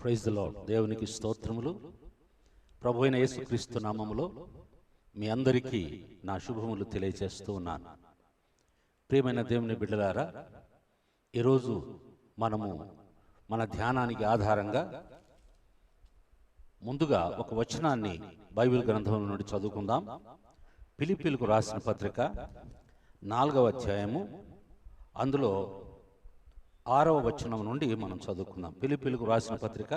Praise the lord. దేవునికి స్తోత్రములు. ప్రభు అయిన యేసుక్రీస్తు నామములో మీ అందరికీ నా శుభములు తెలియజేస్తూ ఉన్నాను. ప్రియమైన దేవుని బిడ్డలారా, ఈరోజు మనము మన ధ్యానానికి ఆధారంగా ముందుగా ఒక వచనాన్ని బైబిల్ గ్రంథం నుండి చదువుకుందాం. ఫిలిప్పీలకు రాసిన పత్రిక 4వ అధ్యాయము అందులో 6వ వచనం నుండి మనం చదువుకుందాం. ఫిలిప్పీలకు రాసిన పత్రిక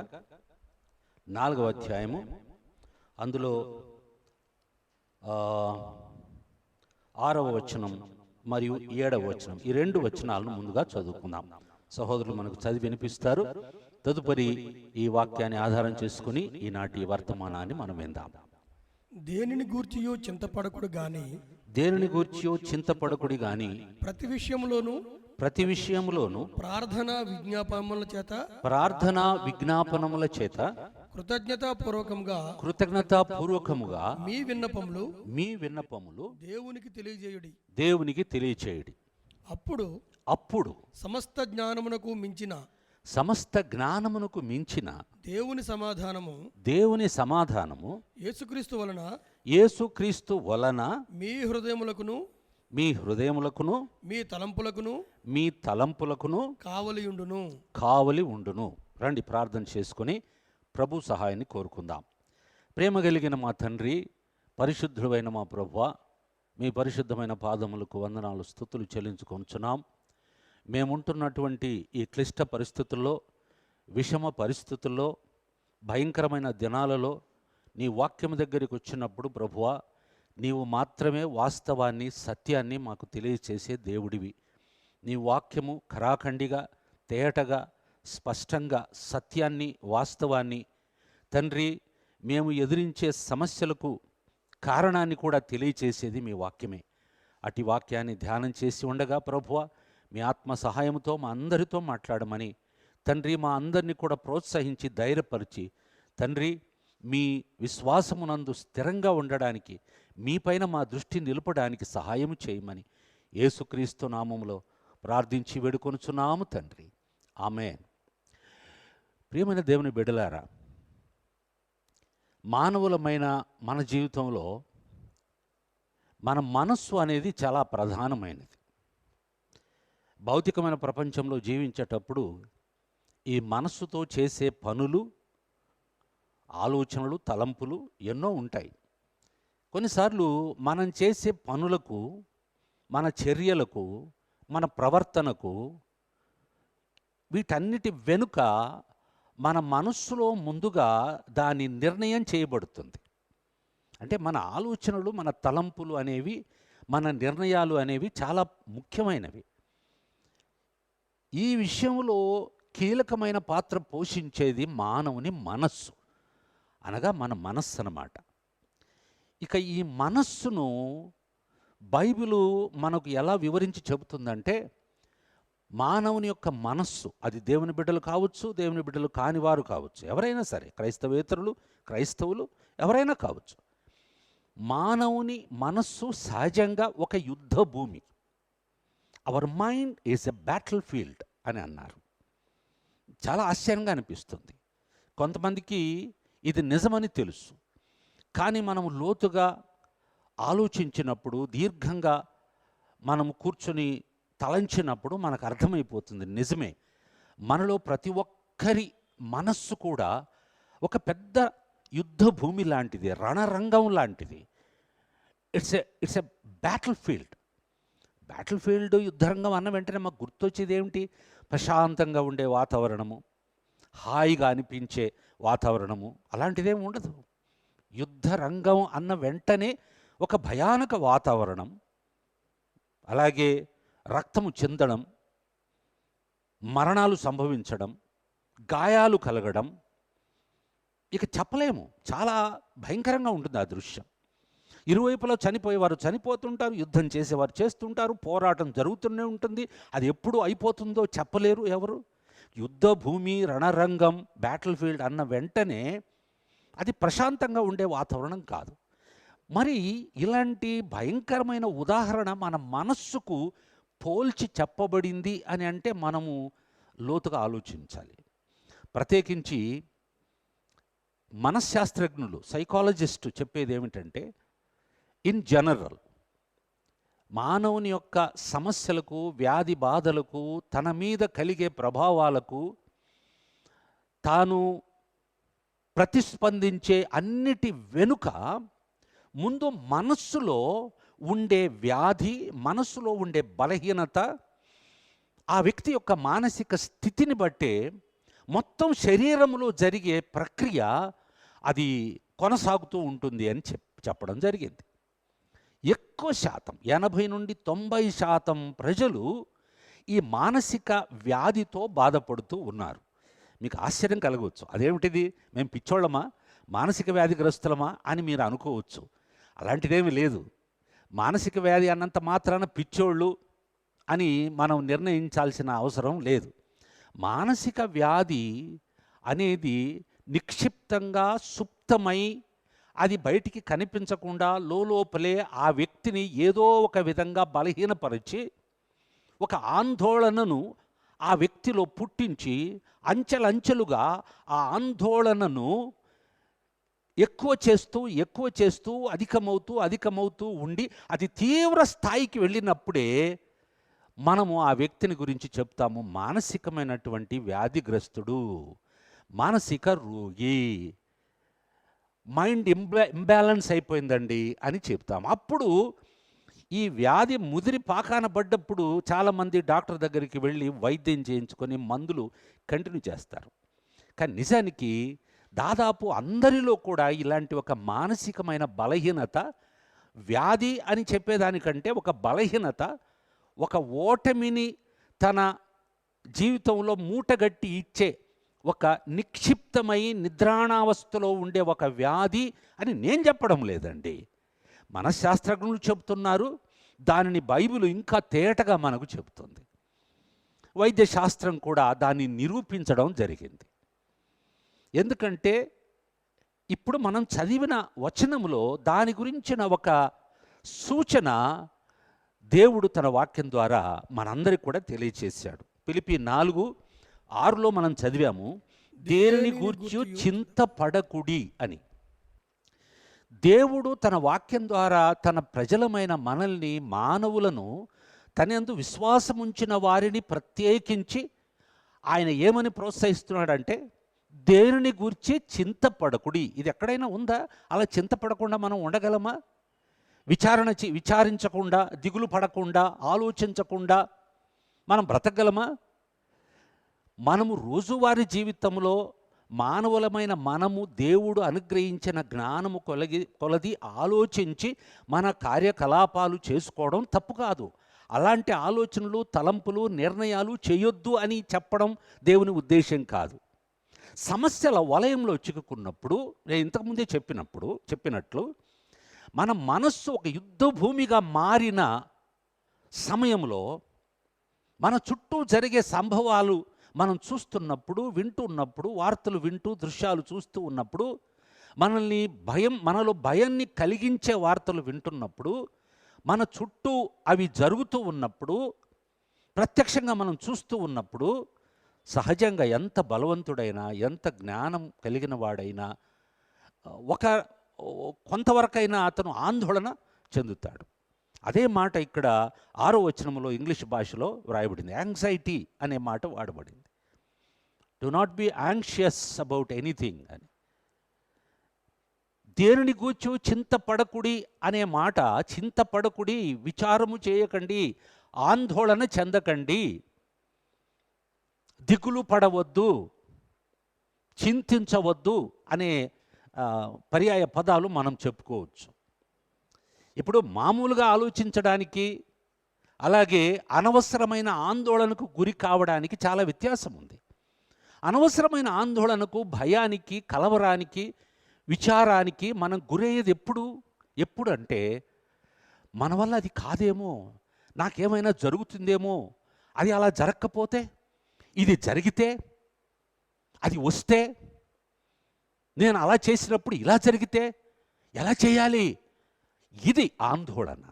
4వ అధ్యాయము అందులో 6వ వచనం మరియు 7వ వచనం, ఈ రెండు వచనాలను ముందుగా చదువుకుందాం. సహోదరులు మనకు చదివి వినిపిస్తారు. తదుపరి ఈ వాక్యాన్ని ఆధారం చేసుకుని ఈనాటి వర్తమానాన్ని మనం విందాం. దేనిని గూర్చియో చింతపడకుడు గాని దేనిని గూర్చియో చింతపడకుడి గాని ప్రతి విషయంలోనూ ప్రార్థన విజ్ఞాపనముల చేత కృతజ్ఞతాపూర్వకముగా మీ విన్నపములు దేవునికి తెలియచేయుడి. అప్పుడు సమస్త జ్ఞానమునకు మించిన దేవుని సమాధానము యేసుక్రీస్తు వలన మీ హృదయములకును మీ తలంపులకును కావలి ఉండును. రండి ప్రార్థన చేసుకుని ప్రభు సహాయాన్ని కోరుకుందాం. ప్రేమ కలిగిన మా తండ్రి, పరిశుద్ధుడైన మా ప్రభువా, మీ పరిశుద్ధమైన పాదములకు వందనాలు స్తుతులు చెల్లించుకొనుచున్నాం. మేముంటున్నటువంటి ఈ క్లిష్ట పరిస్థితుల్లో, విషమ పరిస్థితుల్లో, భయంకరమైన దినాలలో నీ వాక్యం దగ్గరికి వచ్చినప్పుడు ప్రభువా, నీవు మాత్రమే వాస్తవాన్ని, సత్యాన్ని మాకు తెలియచేసే దేవుడివి. నీ వాక్యము ఖరాఖండిగా, తేటగా, స్పష్టంగా సత్యాన్ని, వాస్తవాన్ని తండ్రి, మేము ఎదిరించే సమస్యలకు కారణాన్ని కూడా తెలియచేసేది మీ వాక్యమే. అటు వాక్యాన్ని ధ్యానం చేసి ఉండగా ప్రభువా, మీ ఆత్మ సహాయంతో మా అందరితో మాట్లాడమని తండ్రి, మా అందరినీ కూడా ప్రోత్సహించి ధైర్యపరిచి తండ్రి, మీ విశ్వాసమునందు స్థిరంగా ఉండడానికి, మీపైన మా దృష్టి నిలపడానికి సహాయం చేయమని యేసుక్రీస్తు నామములో ప్రార్థించి వేడుకొనుచున్నాము తండ్రి, ఆమేన్. ప్రియమైన దేవుని బిడ్డలారా, మానవులమైన మన జీవితంలో మన మనస్సు అనేది చాలా ప్రధానమైనది. భౌతికమైన ప్రపంచంలో జీవించేటప్పుడు ఈ మనస్సుతో చేసే పనులు, ఆలోచనలు, తలంపులు ఎన్నో ఉంటాయి. కొన్నిసార్లు మనం చేసే పనులకు, మన చర్యలకు, మన ప్రవర్తనకు, వీటన్నిటి వెనుక మన మనస్సులో ముందుగా దాని నిర్ణయం చేయబడుతుంది. అంటే మన ఆలోచనలు, మన తలంపులు అనేవి, మన నిర్ణయాలు అనేవి చాలా ముఖ్యమైనవి. ఈ విషయంలో కీలకమైన పాత్ర పోషించేది మానవుని మనస్సు, అనగా మన మనస్సు అన్నమాట. ఇక ఈ మనస్సును బైబిలు మనకు ఎలా వివరించి చెబుతుందంటే, మానవుని యొక్క మనస్సు, అది దేవుని బిడ్డలు కావచ్చు, దేవుని బిడ్డలు కానివారు కావచ్చు, ఎవరైనా సరే, క్రైస్తవులు ఎవరైనా కావచ్చు, మానవుని మనస్సు సహజంగా ఒక యుద్ధ భూమి. Our mind is a battle field అని అన్నారు. చాలా ఆశ్చర్యంగా అనిపిస్తుంది. కొంతమందికి ఇది నిజమని తెలుసు, కానీ మనము లోతుగా ఆలోచించినప్పుడు, దీర్ఘంగా మనము కూర్చొని తలంచినప్పుడు మనకు అర్థమైపోతుంది, నిజమే, మనలో ప్రతి ఒక్కరి మనస్సు కూడా ఒక పెద్ద యుద్ధ భూమి లాంటిది, రణరంగం లాంటిది. It's a battle field. యుద్ధరంగం అన్న వెంటనే మాకు గుర్తొచ్చేది ఏమిటి? ప్రశాంతంగా ఉండే వాతావరణము, హాయిగా అనిపించే వాతావరణము, అలాంటిదేమి ఉండదు. యుద్ధరంగం అన్న వెంటనే ఒక భయానక వాతావరణం, అలాగే రక్తము చెందడం, మరణాలు సంభవించడం, గాయాలు కలగడం, ఇక చెప్పలేము. చాలా భయంకరంగా ఉంటుంది ఆ దృశ్యం. ఇరువైపులా చనిపోయేవారు చనిపోతుంటారు, యుద్ధం చేసేవారు చేస్తుంటారు, పోరాటం జరుగుతూనే ఉంటుంది. అది ఎప్పుడు అయిపోతుందో చెప్పలేరు ఎవరు. యుద్ధ భూమి, రణరంగం, బ్యాటిల్ ఫీల్డ్ అన్న వెంటనే అది ప్రశాంతంగా ఉండే వాతావరణం కాదు. మరి ఇలాంటి భయంకరమైన ఉదాహరణ మన మనస్సుకు పోల్చి చెప్పబడింది అని అంటే మనము లోతుగా ఆలోచించాలి. ప్రత్యేకించి మనశ్శాస్త్రజ్ఞులు, సైకాలజిస్టు చెప్పేది ఏమిటంటే, ఇన్ జనరల్ మానవుని యొక్క సమస్యలకు, వ్యాధి బాధలకు, తన మీద కలిగే ప్రభావాలకు తాను ప్రతిస్పందించే అన్నిటి వెనుక ముందు మనస్సులో ఉండే వ్యాధి, మనస్సులో ఉండే బలహీనత, ఆ వ్యక్తి యొక్క మానసిక స్థితిని బట్టే మొత్తం శరీరంలో జరిగే ప్రక్రియ అది కొనసాగుతూ ఉంటుంది అని చెప్పడం జరిగింది. ఎక్కువ శాతం 80 నుండి 90% ప్రజలు ఈ మానసిక వ్యాధితో బాధపడుతూ ఉన్నారు. మీకు ఆశ్చర్యం కలగవచ్చు, అదేమిటిది, మేము పిచ్చోళ్ళమా, మానసిక వ్యాధిగ్రస్తులమా అని మీరు అనుకోవచ్చు. అలాంటిదేమీ లేదు. మానసిక వ్యాధి అన్నంత మాత్రాన పిచ్చోళ్ళు అని మనం నిర్ణయించాల్సిన అవసరం లేదు. మానసిక వ్యాధి అనేది నిక్షిప్తంగా సుప్తమై అది బయటికి కనిపించకుండా లోపలే ఆ వ్యక్తిని ఏదో ఒక విధంగా బలహీనపరిచి ఒక ఆందోళనను ఆ వ్యక్తిలో పుట్టించి అంచెలంచెలుగా ఆ ఆందోళనను ఎక్కువ చేస్తూ అధికమవుతూ ఉండి అది తీవ్ర స్థాయికి వెళ్ళినప్పుడే మనము ఆ వ్యక్తిని గురించి చెప్తాము, మానసికమైనటువంటి వ్యాధిగ్రస్తుడు, మానసిక రోగి, మైండ్ ఇంబ్యాలెన్స్ అయిపోయిందండి అని చెప్తాము. అప్పుడు ఈ వ్యాధి ముదిరి పాకాన పడ్డప్పుడు చాలామంది డాక్టర్ దగ్గరికి వెళ్ళి వైద్యం చేయించుకొని మందులు కంటిన్యూ చేస్తారు. కానీ నిజానికి దాదాపు అందరిలో కూడా ఇలాంటి ఒక మానసికమైన బలహీనత, వ్యాధి అని చెప్పేదానికంటే ఒక బలహీనత, ఒక ఓటమిని తన జీవితంలో మూటగట్టి ఇచ్చే ఒక నిక్షిప్తమై నిద్రాణావస్థలో ఉండే ఒక వ్యాధి అని నేను చెప్పడం లేదండి, మనశ్శాస్త్రజ్ఞులు చెబుతున్నారు. దానిని బైబిల్ ఇంకా తేటగా మనకు చెబుతుంది. వైద్యశాస్త్రం కూడా దాన్ని నిరూపించడం జరిగింది. ఎందుకంటే ఇప్పుడు మనం చదివిన వచనంలో దాని గురించిన ఒక సూచన దేవుడు తన వాక్యం ద్వారా మనందరికి కూడా తెలియచేశాడు. ఫిలిప్పీ 4:6లో మనం చదివాము, దేనిని గూర్చి చింతపడకుడి అని. దేవుడు తన వాక్యం ద్వారా తన ప్రజలమైన మనల్ని, మానవులను, తనందు విశ్వాసం ఉంచిన వారిని ప్రత్యేకించి ఆయన ఏమని ప్రోత్సహిస్తున్నాడంటే, దేనిని గూర్చి చింతపడకుడి. ఇది ఎక్కడైనా ఉందా? అలా చింతపడకుండా మనం ఉండగలమా? విచారించకుండా, దిగులు పడకుండా, ఆలోచించకుండా మనం బ్రతకగలమా? మనము రోజువారీ జీవితంలో మానవులమైన మనము దేవుడు అనుగ్రహించిన జ్ఞానము కొలది ఆలోచించి మన కార్యకలాపాలు చేసుకోవడం తప్పు కాదు. అలాంటి ఆలోచనలు, తలంపులు, నిర్ణయాలు చేయొద్దు అని చెప్పడం దేవుని ఉద్దేశం కాదు. సమస్యల వలయంలో చిక్కుకున్నప్పుడు, నేను ఇంతకుముందే చెప్పినట్లు మన మనస్సు ఒక యుద్ధ భూమిగా మారిన సమయంలో మన చుట్టూ జరిగే సంభవాలు మనం చూస్తున్నప్పుడు, వింటున్నప్పుడు, వార్తలు వింటూ, దృశ్యాలు చూస్తూ ఉన్నప్పుడు, మనలో భయాన్ని కలిగించే వార్తలు వింటున్నప్పుడు, మన చుట్టూ అవి జరుగుతూ ఉన్నప్పుడు, ప్రత్యక్షంగా మనం చూస్తూ ఉన్నప్పుడు, సహజంగా ఎంత బలవంతుడైనా, ఎంత జ్ఞానం కలిగిన వాడైనా కొంతవరకైనా అతను ఆందోళన చెందుతాడు. అదే మాట ఇక్కడ 6వ వచనంలో ఇంగ్లీష్ భాషలో వ్రాయబడింది. యాంగ్జైటీ అనే మాట వాడబడింది. Do not be anxious about anything అని. దేనిని గూర్చి చింతపడకుడి అనే మాట, చింతపడకుడి, విచారము చేయకండి, ఆందోళన చెందకండి, దిగులు పడవద్దు, చింతించవద్దు అనే పర్యాయ పదాలు మనం చెప్పుకోవచ్చు. ఇప్పుడు మామూలుగా ఆలోచించడానికి, అలాగే అనవసరమైన ఆందోళనకు గురి కావడానికి చాలా వ్యత్యాసం ఉంది. అనవసరమైన ఆందోళనకు, భయానికి, కలవరానికి, విచారానికి మనం గురయ్యేది ఎప్పుడు అంటే, మన వల్ల అది కాదేమో, నాకేమైనా జరుగుతుందేమో, అది అలా జరగకపోతే, ఇది జరిగితే, అది వస్తే, నేను అలా చేసినప్పుడు ఇలా జరిగితే ఎలా చేయాలి, ఇది ఆందోళన.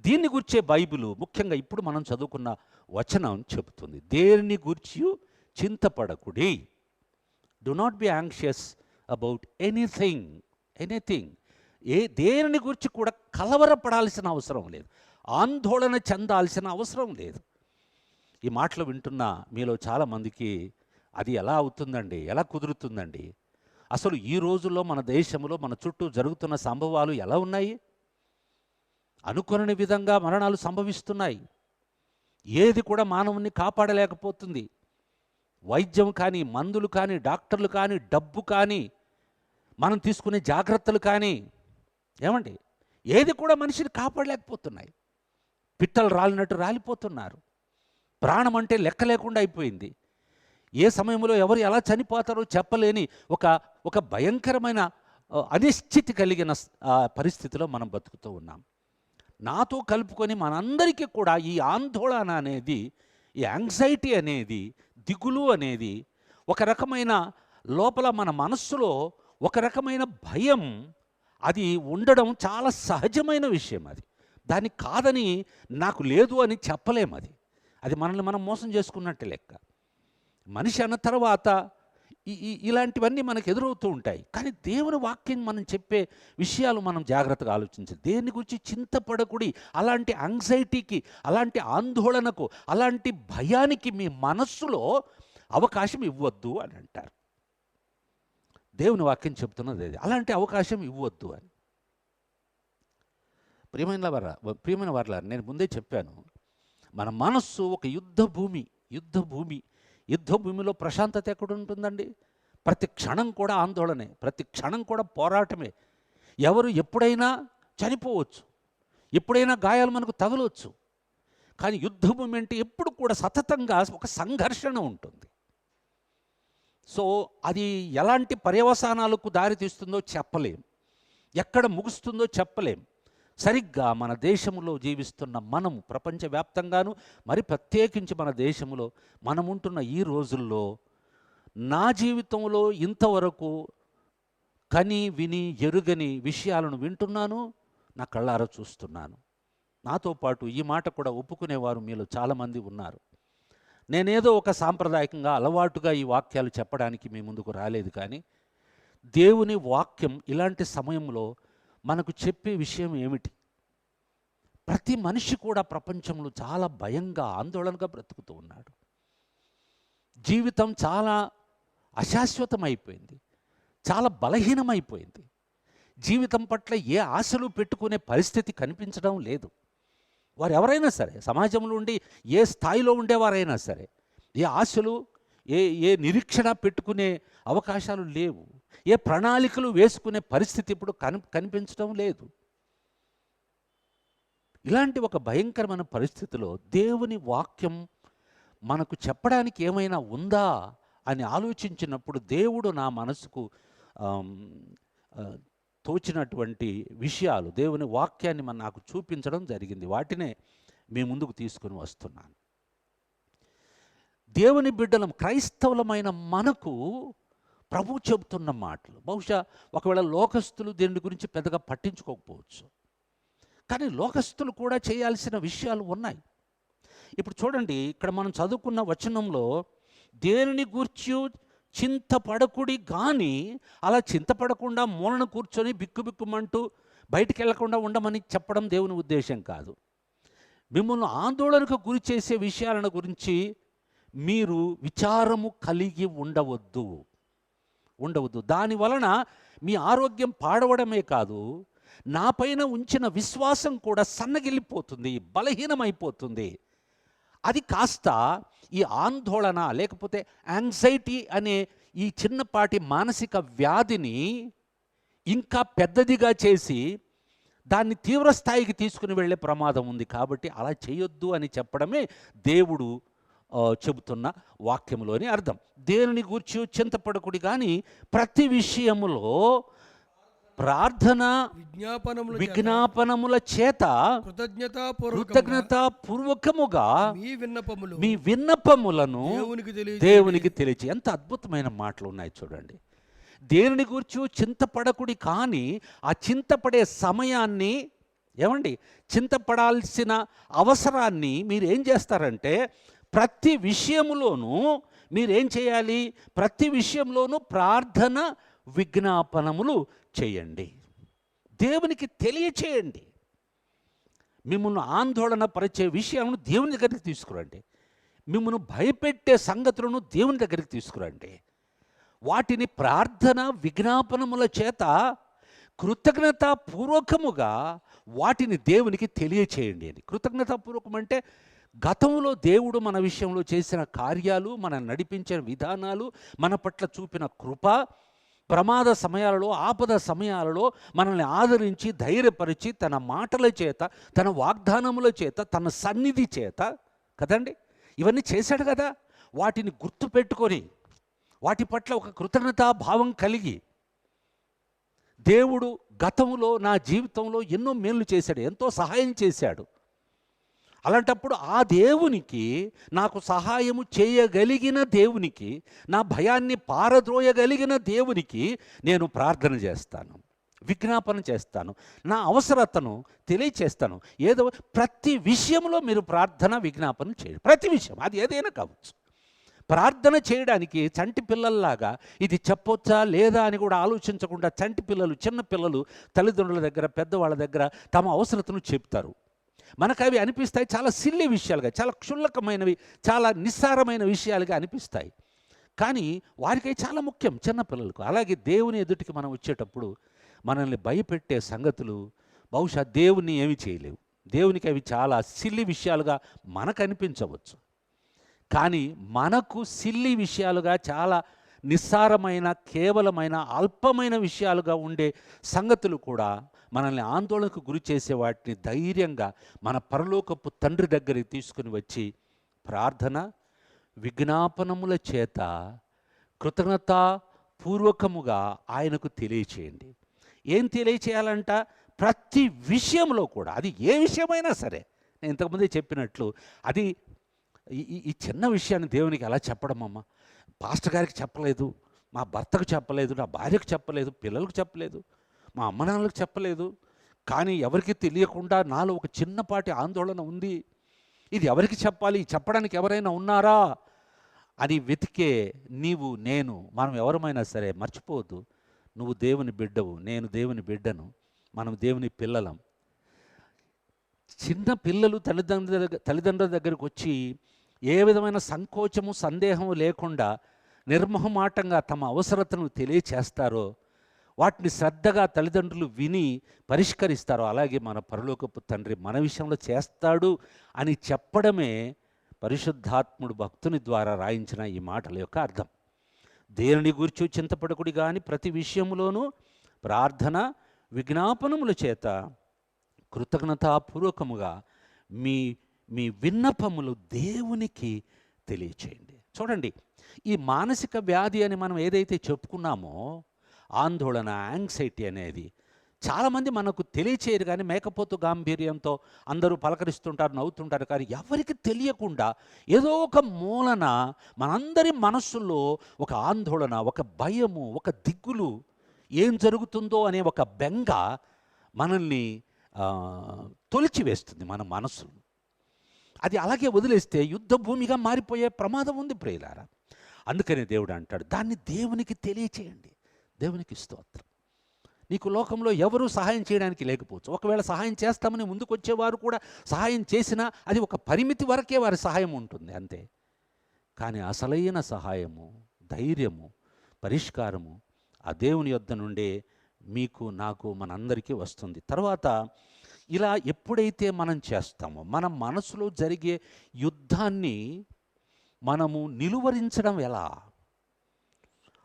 దీన్ని గురించే బైబిలు, ముఖ్యంగా ఇప్పుడు మనం చదువుకున్న వచనం చెబుతుంది, దేనిని గురించి చింతపడకుడి. Do not be anxious about anything. దేనిని గురించి కూడా కలవరపడాల్సిన అవసరం లేదు, ఆందోళన చెందాల్సిన అవసరం లేదు. ఈ మాటలు వింటున్న మీలో చాలామందికి అది ఎలా అవుతుందండి, ఎలా కుదురుతుందండి? అసలు ఈ రోజుల్లో మన దేశంలో మన చుట్టూ జరుగుతున్న సంభవాలు ఎలా ఉన్నాయి? అనుకోని విధంగా మరణాలు సంభవిస్తున్నాయి. ఏది కూడా మానవుని కాపాడలేకపోతుంది. వైద్యం కానీ, మందులు కానీ, డాక్టర్లు కానీ, డబ్బు కానీ, మనం తీసుకునే జాగ్రత్తలు కానీ, ఏమండి, ఏది కూడా మనిషిని కాపాడలేకపోతున్నాయి. పిట్టలు రాలినట్టు రాలిపోతున్నారు. ప్రాణం అంటే లెక్క లేకుండా అయిపోయింది. ఏ సమయంలో ఎవరు ఎలా చనిపోతారో చెప్పలేని ఒక భయంకరమైన అనిశ్చితి కలిగిన పరిస్థితిలో మనం బతుకుతూ ఉన్నాం. నాతో కలుపుకొని మనందరికీ కూడా ఈ ఆందోళన అనేది, ఈ యాంగ్జైటీ అనేది, దిగులు అనేది, ఒక రకమైన లోపల మన మనస్సులో ఒక రకమైన భయం అది ఉండడం చాలా సహజమైన విషయం. దాన్ని కాదని నాకు లేదు అని చెప్పలేము. అది మనల్ని మనం మోసం చేసుకున్నట్టే లెక్క. మనిషి అన్న తర్వాత ఇలాంటివన్నీ మనకు ఎదురవుతూ ఉంటాయి. కానీ దేవుని వాక్యం మనం చెప్పే విషయాలు మనం జాగ్రత్తగా ఆలోచించాలి. దేని గురించి చింతపడకుడి, అలాంటి యాంగ్జైటీకి, అలాంటి ఆందోళనకు, అలాంటి భయానికి మీ మనస్సులో అవకాశం ఇవ్వద్దు అని అంటారు. దేవుని వాక్యం చెప్తున్నది అది, అలాంటి అవకాశం ఇవ్వద్దు అని. ప్రియమైన వారలా, నేను ముందే చెప్పాను, మన మనస్సు ఒక యుద్ధ భూమిలో ప్రశాంతత ఎక్కడ ఉంటుందండి? ప్రతి క్షణం కూడా ఆందోళనే, ప్రతి క్షణం కూడా పోరాటమే. ఎవరు ఎప్పుడైనా చనిపోవచ్చు, ఎప్పుడైనా గాయాలు మనకు తగలవచ్చు. కానీ యుద్ధభూమి అంటే ఎప్పుడు కూడా సతతంగా ఒక సంఘర్షణ ఉంటుంది. సో అది ఎలాంటి పర్యవసానాలకు దారితీస్తుందో చెప్పలేం, ఎక్కడ ముగుస్తుందో చెప్పలేం. సరిగ్గా మన దేశంలో జీవిస్తున్న మనము, ప్రపంచవ్యాప్తంగాను మరి ప్రత్యేకించి మన దేశంలో మనముంటున్న ఈ రోజుల్లో, నా జీవితంలో ఇంతవరకు కని విని ఎరుగని విషయాలను వింటున్నాను, నా కళ్ళారా చూస్తున్నాను. నాతో పాటు ఈ మాట కూడా ఒప్పుకునేవారు మీలో చాలామంది ఉన్నారు. నేనేదో ఒక సాంప్రదాయకంగా అలవాటుగా ఈ వాక్యాలు చెప్పడానికి మీ ముందుకు రాలేదు. కానీ దేవుని వాక్యం ఇలాంటి సమయంలో మనకు చెప్పే విషయం ఏమిటి? ప్రతి మనిషి కూడా ప్రపంచంలో చాలా భయంగా, ఆందోళనగా బ్రతుకుతూ ఉన్నాడు. జీవితం చాలా అశాశ్వతమైపోయింది, చాలా బలహీనమైపోయింది. జీవితం పట్ల ఏ ఆశలు పెట్టుకునే పరిస్థితి కనిపించడం లేదు. వారు ఎవరైనా సరే, సమాజంలో ఉండి ఏ స్థాయిలో ఉండేవారైనా సరే, ఏ ఆశలు, ఏ నిరీక్షణ పెట్టుకునే అవకాశాలు లేవు. ఏ ప్రణాళికలు వేసుకునే పరిస్థితి ఇప్పుడు కనిపించడం లేదు. ఇలాంటి ఒక భయంకరమైన పరిస్థితిలో దేవుని వాక్యం మనకు చెప్పడానికి ఏమైనా ఉందా అని ఆలోచించినప్పుడు దేవుడు నా మనసుకు తోచినటువంటి విషయాలు, దేవుని వాక్యాన్ని నాకు చూపించడం జరిగింది. వాటినే మీ ముందుకు తీసుకుని వస్తున్నాను. దేవుని బిడ్డలం, క్రైస్తవులమైన మనకు ప్రభు చెబుతున్న మాటలు బహుశా ఒకవేళ లోకస్తులు దీని గురించి పెద్దగా పట్టించుకోకపోవచ్చు, కానీ లోకస్తులు కూడా చేయాల్సిన విషయాలు ఉన్నాయి. ఇప్పుడు చూడండి, ఇక్కడ మనం చదువుకున్న వచనంలో దేనిని గూర్చి చింతపడకుడి కానీ, అలా చింతపడకుండా మూలన కూర్చొని బిక్కుబిక్కుమంటూ బయటికి వెళ్లకుండా ఉండమని చెప్పడం దేవుని ఉద్దేశం కాదు. మిమ్మల్ని ఆందోళనకు గురి చేసే విషయాలను గురించి మీరు విచారము కలిగి ఉండవద్దు. దాని వలన మీ ఆరోగ్యం పాడవడమే కాదు, నా పైన ఉంచిన విశ్వాసం కూడా సన్నగిల్లిపోతుంది, బలహీనమైపోతుంది. అది కాస్త ఈ ఆందోళన లేకపోతే యాంగ్జైటీ అనే ఈ చిన్నపాటి మానసిక వ్యాధిని ఇంకా పెద్దదిగా చేసి దాన్ని తీవ్రస్థాయికి తీసుకుని వెళ్ళే ప్రమాదం ఉంది. కాబట్టి అలా చేయొద్దు అని చెప్పడమే దేవుడు చెబుతున్న వాక్యములోని అర్థం. దేనిని గూర్చి చింతపడకుడి కానీ ప్రతి విషయములో ప్రార్థన విజ్ఞాపనముల చేత కృతజ్ఞతాపూర్వకముగా మీ విన్నపములను దేవునికి తెలియచి. ఎంత అద్భుతమైన మాటలు ఉన్నాయి చూడండి. దేనిని గూర్చి చింతపడకుడి కానీ ఆ చింతపడే సమయాన్ని, ఏమండి, చింతపడాల్సిన అవసరాన్ని మీరు ఏం చేస్తారంటే, ప్రతి విషయములోనూ మీరేం చేయాలి? ప్రతి విషయంలోనూ ప్రార్థన విజ్ఞాపనములు చేయండి. దేవునికి తెలియచేయండి. మిమ్మల్ని ఆందోళన పరిచే విషయాలను దేవుని దగ్గరికి తీసుకురండి. మిమ్మల్ని భయపెట్టే సంగతులను దేవుని దగ్గరికి తీసుకురండి. వాటిని ప్రార్థన విజ్ఞాపనముల చేత కృతజ్ఞతాపూర్వకముగా వాటిని దేవునికి తెలియచేయండి అని. కృతజ్ఞతాపూర్వకం అంటే గతంలో దేవుడు మన విషయంలో చేసిన కార్యాలు, మన నడిపించిన విధానాలు, మన పట్ల చూపిన కృప, ప్రమాద సమయాలలో, ఆపద సమయాలలో మనల్ని ఆదరించి ధైర్యపరిచి తన మాటల చేత, తన వాగ్దానముల చేత, తన సన్నిధి చేత కదండి ఇవన్నీ చేశాడు కదా. వాటిని గుర్తుపెట్టుకొని వాటి పట్ల ఒక కృతజ్ఞతా భావం కలిగి, దేవుడు గతంలో నా జీవితంలో ఎన్నో మేలు చేశాడు, ఎంతో సహాయం చేశాడు. అలాంటప్పుడు ఆ దేవునికి, నాకు సహాయము చేయగలిగిన దేవునికి, నా భయాన్ని పారద్రోయగలిగిన దేవునికి నేను ప్రార్థన చేస్తాను, విజ్ఞాపన చేస్తాను, నా అవసరతను తెలియచేస్తాను. ఏదో ప్రతి విషయంలో మీరు ప్రార్థన విజ్ఞాపన చేయండి. ప్రతి విషయం, అది ఏదైనా కావచ్చు. ప్రార్థన చేయడానికి చంటి పిల్లల్లాగా ఇది చెప్పొచ్చా లేదా అని కూడా ఆలోచించకుండా చంటి పిల్లలు, చిన్న పిల్లలు తల్లిదండ్రుల దగ్గర, పెద్దవాళ్ళ దగ్గర తమ అవసరతను చెప్తారు. మనకు అవి అనిపిస్తాయి చాలా సిల్లీ విషయాలుగా, చాలా క్షుల్లకమైనవి, చాలా నిస్సారమైన విషయాలుగా అనిపిస్తాయి. కానీ వారికి చాలా ముఖ్యం చిన్నపిల్లలకు. అలాగే దేవుని ఎదుటికి మనం వచ్చేటప్పుడు మనల్ని భయపెట్టే సంగతులు బహుశా దేవుణ్ణి ఏమి చేయలేవు. దేవునికి అవి చాలా సిల్లీ విషయాలుగా మనకు అనిపించవచ్చు. కానీ మనకు సిల్లీ విషయాలుగా, చాలా నిస్సారమైన, కేవలమైన, అల్పమైన విషయాలుగా ఉండే సంగతులు కూడా మనల్ని ఆందోళనకు గురి చేసే వాటిని ధైర్యంగా మన పరలోకపు తండ్రి దగ్గరికి తీసుకుని వచ్చి ప్రార్థన విజ్ఞాపనముల చేత కృతజ్ఞతాపూర్వకముగా ఆయనకు తెలియచేయండి. ఏం తెలియచేయాలంట? ప్రతి విషయంలో కూడా, అది ఏ విషయమైనా సరే. నేను ఇంతకుముందే చెప్పినట్లు, అది ఈ చిన్న విషయాన్ని దేవునికి ఎలా చెప్పడం అమ్మ? పాస్టర్ గారికి చెప్పలేదు, మా భర్తకు చెప్పలేదు, నా భార్యకు చెప్పలేదు, పిల్లలకు చెప్పలేదు, మా అమ్మ నాన్నలకు చెప్పలేదు. కానీ ఎవరికి తెలియకుండా నాలో ఒక చిన్నపాటి ఆందోళన ఉంది. ఇది ఎవరికి చెప్పాలి? చెప్పడానికి ఎవరైనా ఉన్నారా అని వెతికే నీవు, నేను, మనం ఎవరమైనా సరే మర్చిపోవద్దు. నువ్వు దేవుని బిడ్డవు, నేను దేవుని బిడ్డను, మనం దేవుని పిల్లలం. చిన్న పిల్లలు తల్లిదండ్రుల దగ్గరకు వచ్చి ఏ విధమైన సంకోచము, సందేహము లేకుండా నిర్మోహమాటంగా తమ అవసరతను తెలియచేస్తారో, వాటిని శ్రద్ధగా తల్లిదండ్రులు విని పరిష్కరిస్తారో, అలాగే మన పరలోకపు తండ్రి మన విషయంలో చేస్తాడు అని చెప్పడమే పరిశుద్ధాత్ముడు భక్తుని ద్వారా రాయించిన ఈ మాటల యొక్క అర్థం. దేనిని గురించి చింతపడకుడి కానీ ప్రతి విషయములోనూ ప్రార్థన విజ్ఞాపనముల చేత కృతజ్ఞతాపూర్వకముగా మీ విన్నపములు దేవునికి తెలియచేయండి. చూడండి, ఈ మానసిక వ్యాధి అని మనం ఏదైతే చెప్పుకున్నామో, ఆందోళన, యాంగ్జైటీ అనేది చాలామంది మనకు తెలియచేయరు. కానీ మేకపోతు గాంభీర్యంతో అందరూ పలకరిస్తుంటారు, నవ్వుతుంటారు. కానీ ఎవరికి తెలియకుండా ఏదో ఒక మూలన మనందరి మనస్సుల్లో ఒక ఆందోళన, ఒక భయము, ఒక దిగులు, ఏం జరుగుతుందో అనే ఒక బెంగ మనల్ని తొలిచివేస్తుంది మన మనస్సును. అది అలాగే వదిలేస్తే యుద్ధ భూమిగా మారిపోయే ప్రమాదం ఉంది ప్రియులారా. అందుకనే దేవుడు అంటాడు, దాన్ని దేవునికి తెలియచేయండి. దేవునికి స్తోత్రం. నీకు లోకంలో ఎవరూ సహాయం చేయడానికి లేకపోవచ్చు. ఒకవేళ సహాయం చేస్తామని ముందుకు వచ్చేవారు కూడా సహాయం చేసినా అది ఒక పరిమితి వరకే వారి సహాయం ఉంటుంది, అంతే. కానీ అసలైన సహాయము, ధైర్యము, పరిష్కారము ఆ దేవుని యొద్ద నుండే మీకు, నాకు, మనందరికీ వస్తుంది. తర్వాత ఇలా ఎప్పుడైతే మనం చేస్తామో, మన మనసులో జరిగే యుద్ధాన్ని మనము నిలువరించడం ఎలా?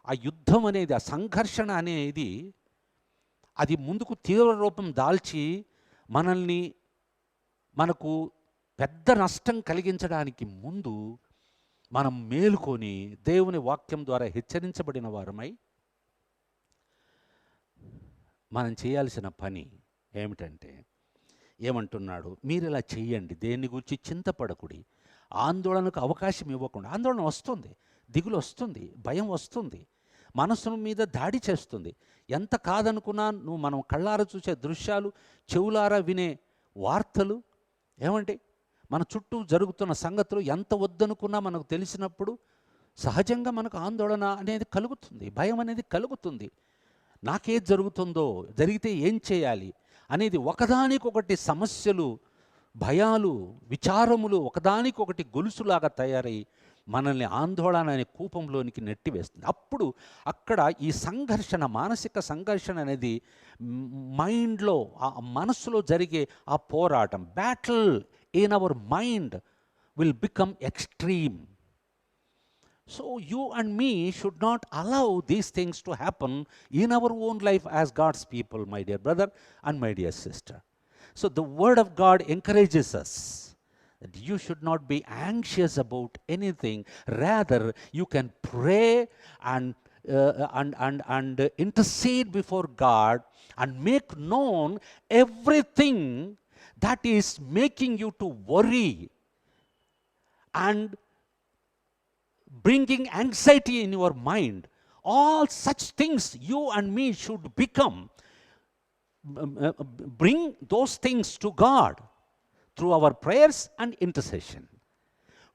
ఆ యుద్ధం అనేది, ఆ సంఘర్షణ అనేది, అది ముందుకు తీవ్ర రూపం దాల్చి మనకు పెద్ద నష్టం కలిగించడానికి ముందు మనం మేలుకొని దేవుని వాక్యం ద్వారా హెచ్చరించబడిన వారమై మనం చేయాల్సిన పని ఏమిటంటే, ఏమంటున్నాడు? మీరు ఇలా చెయ్యండి, దేని గురించి చింతపడకుడి, ఆందోళనకు అవకాశం ఇవ్వకుండా. ఆందోళన వస్తుంది, దిగులు వస్తుంది, భయం వస్తుంది, మనసును మీద దాడి చేస్తుంది. ఎంత కాదనుకున్నా నువ్వు, మనం కళ్ళారా చూసే దృశ్యాలు, చెవులారా వినే వార్తలు, ఏమంటే మన చుట్టూ జరుగుతున్న సంగతులు ఎంత వద్దనుకున్నా మనకు తెలిసినప్పుడు సహజంగా మనకు ఆందోళన అనేది కలుగుతుంది, భయం అనేది కలుగుతుంది. నాకేది జరుగుతుందో, జరిగితే ఏం చేయాలి అనేది ఒకదానికొకటి సమస్యలు, భయాలు, విచారములు ఒకదానికొకటి గొలుసులాగా తయారై మనల్ని ఆందోళన అనే కూపంలోనికి నెట్టివేస్తుంది. అప్పుడు అక్కడ ఈ సంఘర్షణ, మానసిక సంఘర్షణ అనేది మైండ్లో, ఆ మనస్సులో జరిగే ఆ పోరాటం, battle in our mind will become extreme. So you and me should not allow these things to happen in our own life as God's people, my dear brother and my dear sister. So the word of God encourages us that you should not be anxious about anything. Rather, you can pray and intercede before God and make known everything that is making you to worry and bringing anxiety in your mind. All such things you and me should bring those things to God through our prayers and intercession.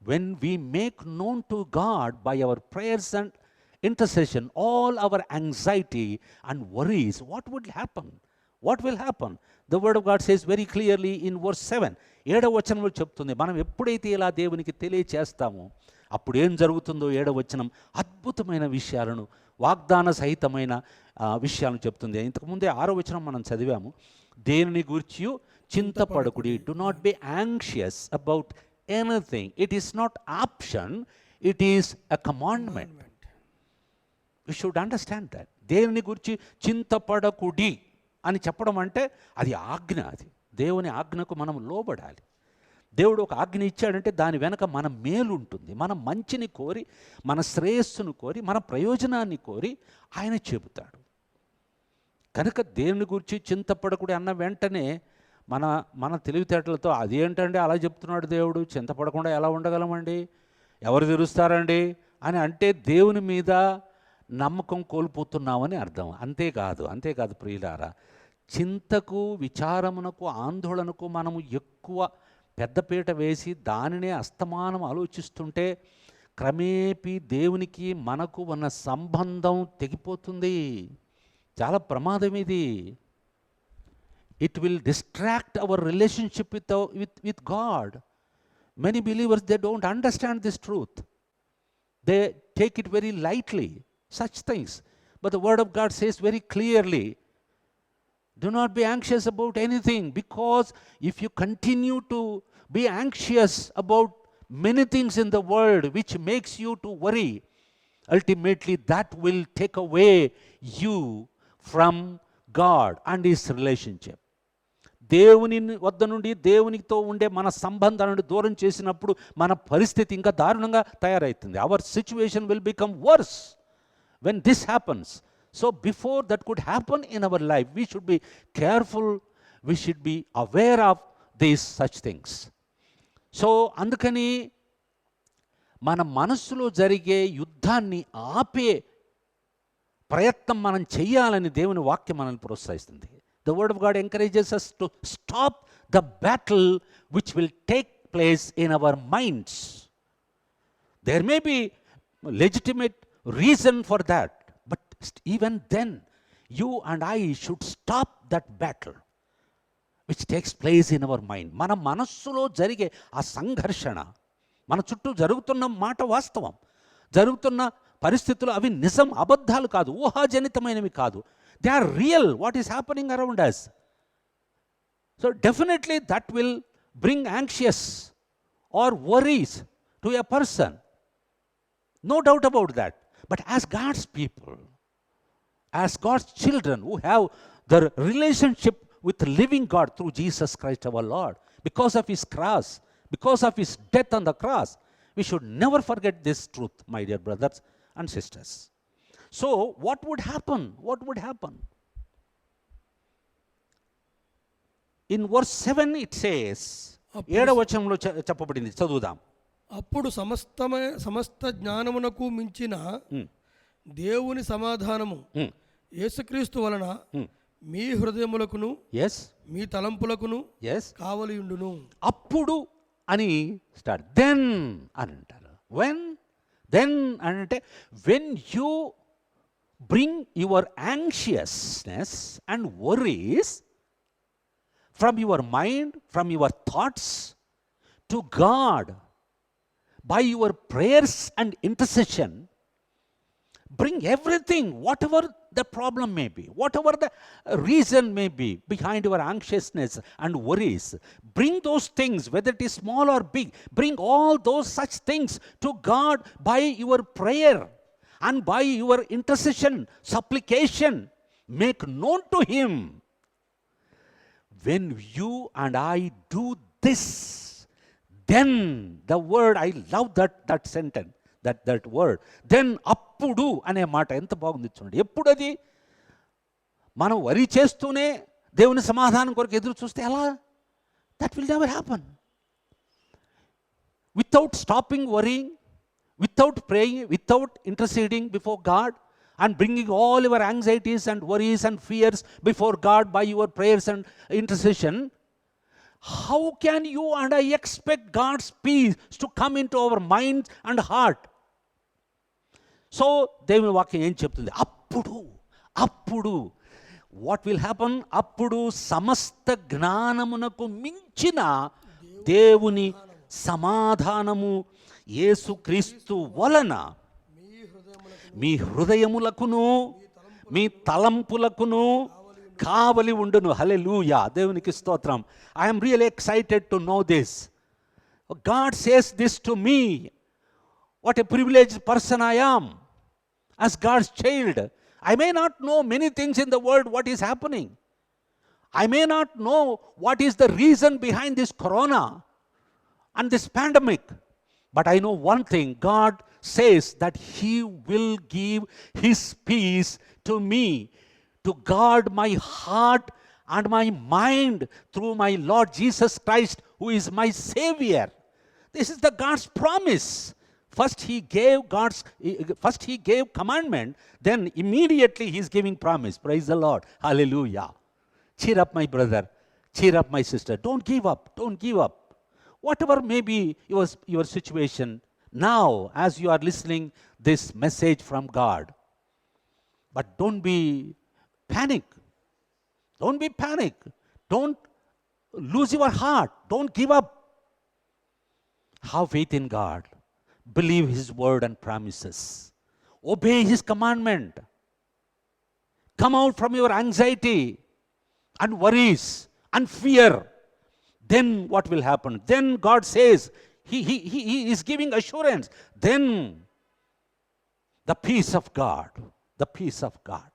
When we make known to God by our prayers and intercession all our anxiety and worries, what would happen? What will happen? The word of God says very clearly in verse 7. 7వ వచనంలో చెప్తుంది, మనం ఎప్పుడైతే ఇలా దేవునికి తెలియచేస్తామో అప్పుడు ఏం జరుగుతుందో 7వ వచనం అద్భుతమైన విషయాలను, వాగ్దాన సహితమైన విషయాలను చెప్తుంది. ఇంతకుముందే 6వ వచనం మనం చదివాము. దేనిని గూర్చి చింతపడకుడి, do not be anxious about anything. It is not option, it is a commandment. You should understand that. దేనిని గురించి చింతపడకుడి అని చెప్పడం అంటే అది ఆజ్ఞ. అది దేవుని ఆజ్ఞకు మనం లోబడాలి. దేవుడు ఒక ఆజ్ఞ ఇచ్చాడంటే దాని వెనక మన మేలు ఉంటుంది. మన మంచిని కోరి, మన శ్రేయస్సును కోరి, మన ప్రయోజనాన్ని కోరి ఆయన చెబుతాడు. కనుక దేవుని గురించి చింతపడకుడి అన్న వెంటనే మన తెలివితేటలతో అదేంటండి అలా చెప్తున్నాడు దేవుడు, చింతపడకుండా ఎలా ఉండగలమండి, ఎవరు తెరుస్తారండి అని అంటే దేవుని మీద నమ్మకం కోల్పోతున్నామని అర్థం. అంతేకాదు ప్రియులారా, చింతకు, విచారమునకు, ఆందోళనకు మనము ఎక్కువ పెద్దపీట వేసి దానినే అస్తమానం ఆలోచిస్తుంటే క్రమేపీ దేవునికి మనకు ఉన్న సంబంధం తెగిపోతుంది. చాలా ప్రమాదం ఇది. It will distract our relationship with God. Many believers they don't understand this truth. They take it very lightly, such things. But the word of God says very clearly, do not be anxious about anything, because if you continue to be anxious about many things in the world which makes you to worry, ultimately that will take away you from God and his relationship. దేవుని వద్ద నుండి, దేవునితో ఉండే మన సంబంధాలను దూరం చేసినప్పుడు మన పరిస్థితి ఇంకా దారుణంగా తయారవుతుంది. Our situation will become worse when this happens. So before that could happen in our life, we should be careful, we should be aware of these such things. So అందుకని మన మనస్సులో జరిగే యుద్ధాన్ని ఆపే ప్రయత్నం మనం చేయాలని దేవుని వాక్యం మనల్ని ప్రోత్సహిస్తుంది. The word of God encourages us to stop the battle which will take place in our minds. There may be legitimate reason for that, but even then you and I should stop that battle which takes place in our mind. మన మనస్సులో జరిగే ఆ సంఘర్షణ, మన చుట్టూ జరుగుతున్న మాట వాస్తవం, జరుగుతున్న పరిస్థితులు అవి నిజం, అబద్ధాలు కాదు, ఊహాజనితమైనవి కాదు. They are real, what is happening around us. So definitely that will bring anxious or worries to a person, no doubt about that. But as God's people, as God's children who have the relationship with the living God through Jesus Christ our Lord, because of his cross, because of his death on the cross, we should never forget this truth, my dear brothers and sisters. So what would happen? What would happen? In verse 7 it says, 7వ వచనంలో చెప్పబడింది, చదువుదాం. అప్పుడు సమస్త జ్ఞానమునకు మించిన దేవుని సమాధానము యేసుక్రీస్తు వలన మీ హృదయములకును మీ తలంపులకును కావలియుండును. అప్పుడు అని స్టార్ట్, దెన్ అని అంటారు. దెన్ అని అంటే when you bring your anxiousness and worries from your mind, from your thoughts to God by your prayers and intercession. Bring everything, whatever the problem may be, whatever the reason may be behind your anxiousness and worries. Bring those things, whether it is small or big. Bring all those such things to God by your prayer and by your intercession, supplication. Make known to Him. When you and I do this, then the word, I love that sentence, that word, then అప్పుడు అనే మాట ఎంత బాగుంది చూడండి. ఎప్పుడు అది? మనం వరి చేస్తూనే దేవుని సమాధానం కొరకు ఎదురు చూస్తే ఎలా? That will never happen. Without stopping worrying, without praying, without interceding before God and bringing all your anxieties and worries and fears before God by your prayers and intercession, how can you and I expect God's peace to come into our mind and heart? So దేవుని వాక్యం ఏం చెప్తుంది? అప్పుడు what will happen? అప్పుడు సమస్త జ్ఞానమునకు మించిన దేవుని సమాధానము యేసుక్రీస్తు వలన మీ హృదయములకును మీ తలంపులకును కావలి ఉండును. హల్లెలూయా, దేవునికి స్తోత్రం. I am really excited to know this. God says this to me. What a privileged person I am as God's child. I may not know many things in the world, what is happening. I may not know what is the reason behind this corona and this pandemic. But I know one thing, God says that He will give His peace to me, to guard my heart and my mind through my Lord Jesus Christ, who is my Savior. This is the God's promise. First He gave commandment, then immediately He is giving promise. Praise the Lord. Hallelujah. Cheer up, my brother. Cheer up, my sister. Don't give up. Don't give up. Whatever may be your situation now as you are listening this message from God. But don't be panic. Don't be panic. Don't lose your heart. Don't give up. Have faith in God. Believe His word and promises. Obey His commandment. Come out from your anxiety and worries and fear. Then what will happen? Then God says, He is giving assurance. Then the peace of God. The peace of God.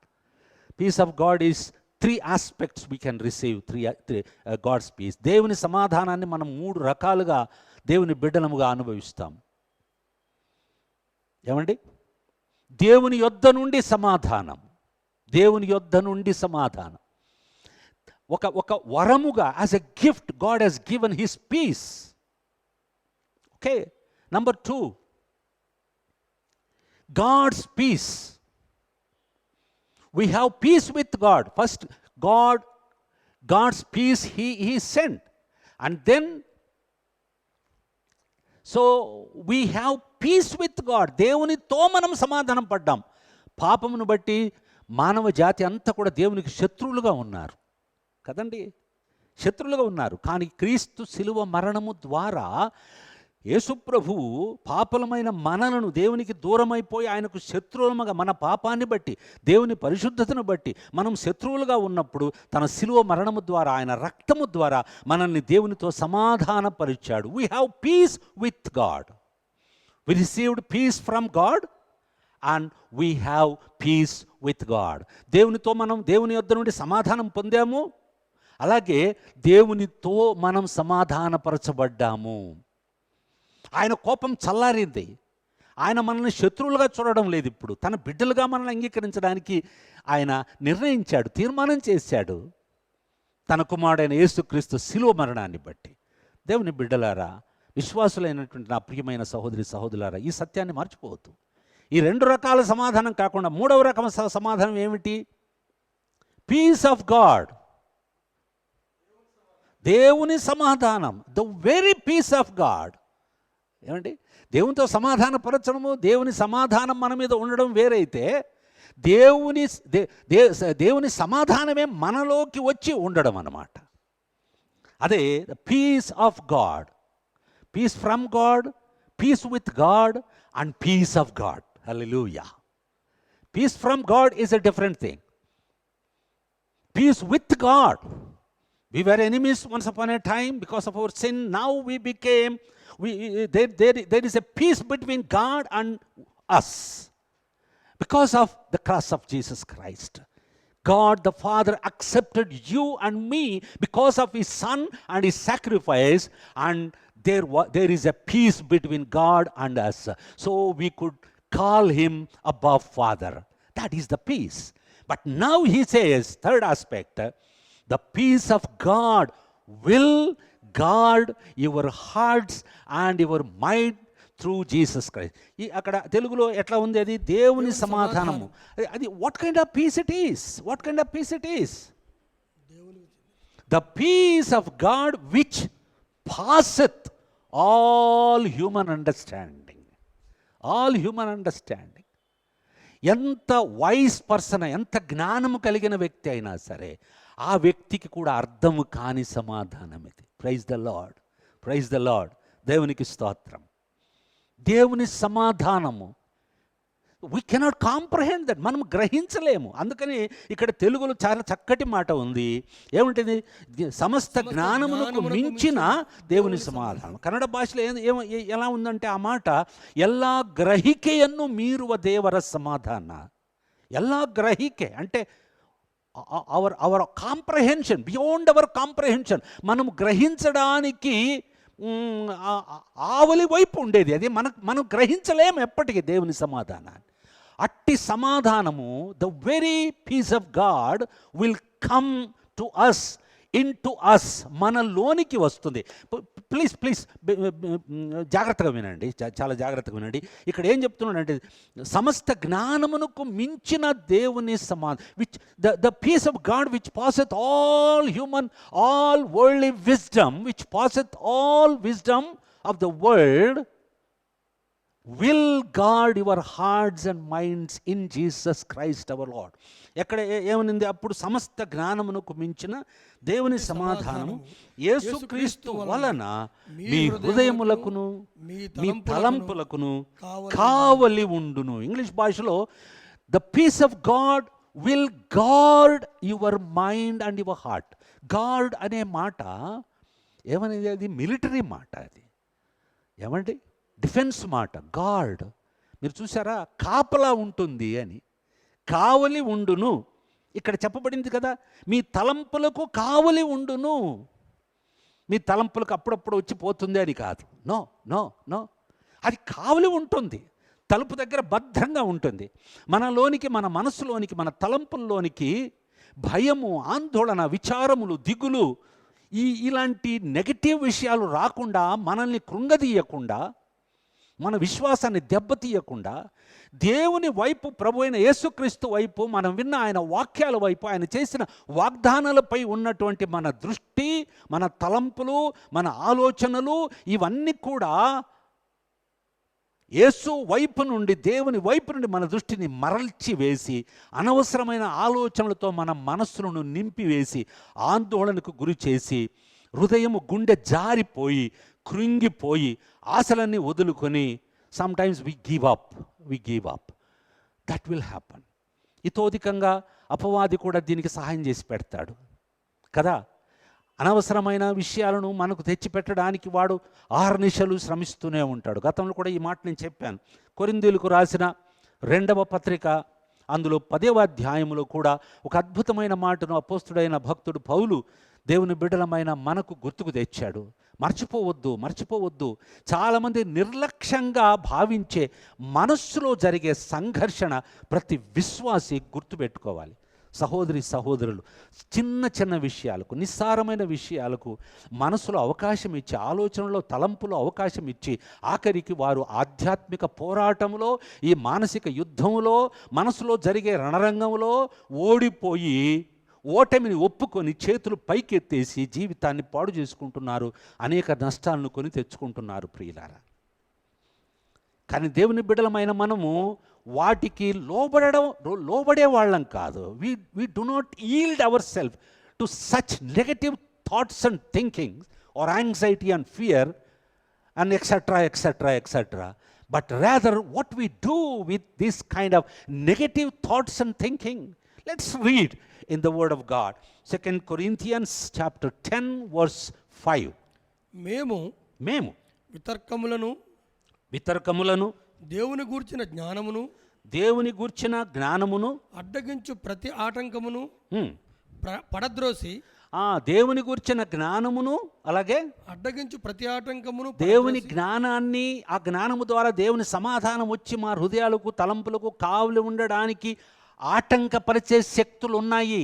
Peace of God is three aspects we can receive. God's peace. దేవుని సమాధానాన్ని మనం మూడు రకాలుగా దేవుని బిడ్డలముగా అనుభవిస్తాం. ఏమండి? దేవుని యొద్ద నుండి సమాధానం. దేవుని యొద్ద నుండి సమాధానం. ఒక వరముగా, as a gift God has given his peace. Okay. Number 2, God's peace. We have peace with God. First, God's peace He sent. And then, so we have peace with God. దేవునితో మనం సమాధానం పడ్డాం. పాపమును బట్టి మానవ జాతి అంతా కూడా దేవునికి శత్రువులుగా ఉన్నారు కదండి, శత్రువులుగా ఉన్నారు. కానీ క్రీస్తు శిలువ మరణము ద్వారా యేసుప్రభువు పాపలమైన మనలను దేవునికి దూరమైపోయి ఆయనకు శత్రువులుగా, మన పాపాన్ని బట్టి దేవుని పరిశుద్ధతను బట్టి మనం శత్రువులుగా ఉన్నప్పుడు తన శిలువ మరణము ద్వారా, ఆయన రక్తము ద్వారా మనల్ని దేవునితో సమాధానపరిచాడు. We have peace with God. We received peace from God and we have peace with God. దేవునితో మనం దేవుని యొద్ద నుండి సమాధానం పొందాము, అలాగే దేవునితో మనం సమాధానపరచబడ్డాము. ఆయన కోపం చల్లారింది. ఆయన మనల్ని శత్రువులుగా చూడడం లేదు. ఇప్పుడు తన బిడ్డలుగా మనల్ని అంగీకరించడానికి ఆయన నిర్ణయించాడు, తీర్మానం చేశాడు తన కుమారుడైన యేసుక్రీస్తు శిలువ మరణాన్ని బట్టి. దేవుని బిడ్డలారా, విశ్వాసులైనటువంటి నా ప్రియమైన సహోదరి సహోదరులారా, ఈ సత్యాన్ని మర్చిపోవద్దు. ఈ 2 రకాల సమాధానం కాకుండా 3వ రకం సమాధానం ఏమిటి? Peace of God. దేవుని సమాధానం, the very peace of God. ఏమండి? దేవునితో సమాధానపరచడము, దేవుని సమాధానం మన మీద ఉండడం వేరైతే, దేవుని సమాధానమే మనలోకి వచ్చి ఉండడం అన్నమాట. అదే the peace of God, peace from God, peace with God and peace of God. హల్లెలూయా. Peace from God is a different thing. Peace with God, we were enemies once upon a time because of our sin. Now we became, there is a peace between God and us because of the cross of Jesus Christ. God the Father accepted you and me because of his Son and his sacrifice, and there is a peace between God and us. So we could call him above Father. That is the peace. But now he says, third aspect, the peace of God will guard your hearts and your mind through Jesus Christ. అక్కడ తెలుగులో ఎట్లా ఉంది అది? దేవుని సమాధానము. అది what kind of peace it is? What kind of peace it is? The peace of God which passeth all human understanding. All human understanding. ఎంత wise person, ఎంత జ్ఞానము కలిగిన వ్యక్తి అయినా సరే ఆ వ్యక్తికి కూడా అర్థము కాని సమాధానం ఇది. Praise the Lord, praise the Lord. దేవునికి స్తోత్రం. దేవుని సమాధానము వీ కెనాట్ కాంప్రహెండ్ దట్, మనం గ్రహించలేము. అందుకని ఇక్కడ తెలుగులో చాలా చక్కటి మాట ఉంది. ఏమిటిది? సమస్త జ్ఞానమునకు మించిన దేవుని సమాధానం. కన్నడ భాషలో ఎలా ఉందంటే ఆ మాట, ಎಲ್ಲಾ ಗ್ರಹಿಕೆಯನ್ನು ಮೀರುವ ದೇವರ ಸಮಾಧಾನ. ಎಲ್ಲಾ గ్రహికే అంటే our comprehension, beyond our comprehension. మనం గ్రహించడానికి ఆవలి వైపు ఉండేది అది. మనం గ్రహించలేము ఎప్పటికీ దేవుని సమాధానాన్ని. అట్టి సమాధానము, the very peace of God will come to us, into us, మనలోనికి వస్తుంది. ప్లీజ్ జాగ్రత్తగా వినండి, చాలా జాగ్రత్తగా వినండి. ఇక్కడ ఏం చెప్తున్నాడంటే, సమస్త జ్ఞానమునకు మించిన దేవుని సమాధానం, which the peace of God which passeth all human, all worldly wisdom, which passeth all wisdom of the world, will guard your hearts and minds in Jesus Christ our Lord. ఎక్కడ ఏమనింది? అప్పుడు సమస్త జ్ఞానమునకు మించిన దేవుని సమాధానము యేసుక్రీస్తు వలన మీ హృదయములకును మీ తలంపులకును కావలి ఉండును. ఇంగ్లీష్ భాషలో the peace of God will guard your mind and your heart. Guard అనే మాట ఏమనేది? అది మిలిటరీ మాట. అది ఏమండి? డిఫెన్స్ మాట. గార్డ్, మీరు చూసారా? కాపలా ఉంటుంది అని, కావలి ఉండును. ఇక్కడ చెప్పబడింది కదా, మీ తలంపులకు కావలి ఉండును. మీ తలంపులకు అప్పుడప్పుడు వచ్చి పోతుంది అని కాదు. నో నో నో, అది కావలి ఉంటుంది, తలుపు దగ్గర భద్రంగా ఉంటుంది. మనలోనికి, మన మనసులోనికి, మన తలంపుల్లోనికి భయము, ఆందోళన, విచారములు, దిగులు, ఇలాంటి నెగటివ్ విషయాలు రాకుండా, మనల్ని కృంగదీయకుండా, మన విశ్వాసాన్ని దెబ్బతీయకుండా, దేవుని వైపు, ప్రభు అయిన యేసుక్రీస్తు వైపు, మనం విన్న ఆయన వాక్యాల వైపు, ఆయన చేసిన వాగ్దానాలపై ఉన్నటువంటి మన దృష్టి, మన తలంపులు, మన ఆలోచనలు, ఇవన్నీ కూడా యేసు వైపు నుండి, దేవుని వైపు నుండి మన దృష్టిని మరల్చి వేసి, అనవసరమైన ఆలోచనలతో మన మనస్సులను నింపివేసి, ఆందోళనకు గురి చేసి, హృదయము, గుండె జారిపోయి, కృంగిపోయి, ఆశలన్నీ వదులుకొని, sometimes we give up. That will happen. ఇతోధికంగా అపవాది కూడా దీనికి సహాయం చేసి పెడతాడు కదా. అనవసరమైన విషయాలను మనకు తెచ్చిపెట్టడానికి వాడు ఆర్నిశలు శ్రమిస్తూనే ఉంటాడు. గతంలో కూడా ఈ మాట నేను చెప్పాను. కొరింథీయులకు రాసిన 2వ పత్రిక, అందులో 10వ అధ్యాయంలో కూడా ఒక అద్భుతమైన మాటను అపోస్తుడైన భక్తుడు పౌలు దేవుని బిడ్డలమైన మనకు గుర్తుకు తెచ్చాడు. మర్చిపోవద్దు. చాలామంది నిర్లక్ష్యంగా భావించే మనస్సులో జరిగే సంఘర్షణ ప్రతి విశ్వాసి గుర్తుపెట్టుకోవాలి. సహోదరులు, చిన్న విషయాలకు, నిస్సారమైన విషయాలకు మనసులో అవకాశం ఇచ్చి, ఆలోచనలో, తలంపులో అవకాశం ఇచ్చి, ఆఖరికి వారు ఆధ్యాత్మిక పోరాటంలో, ఈ మానసిక యుద్ధంలో, మనసులో జరిగే రణరంగంలో ఓడిపోయి, ఓటమిని ఒప్పుకొని చేతులు పైకెత్తేసి జీవితాన్ని పాడు చేసుకుంటున్నారు, అనేక నష్టాలను కొని తెచ్చుకుంటున్నారు ప్రియులారా. కానీ దేవుని బిడ్డలమైన మనము వాటికి లోబడే వాళ్ళం కాదు. We do not yield our self to such negative thoughts and thinkings or anxiety and fear and etc. But rather what we do with this kind of negative thoughts and thinking. Let's read in the word of God. 2 Corinthians chapter 10 verse 5. మేము వితర్కములను దేవుని గూర్చిన జ్ఞానమును అడ్డగించు ప్రతి ఆటంకమును పడద్రోసి, దేవుని గురించిన జ్ఞానమును అలాగే అడ్డగించు ప్రతి ఆటంకమును, దేవుని జ్ఞానాన్ని, ఆ జ్ఞానము ద్వారా దేవుని సమాధానం వచ్చి మా హృదయాలకు తలంపులకు కావలి ఉండడానికి ఆటంకపరిచే శక్తులు ఉన్నాయి.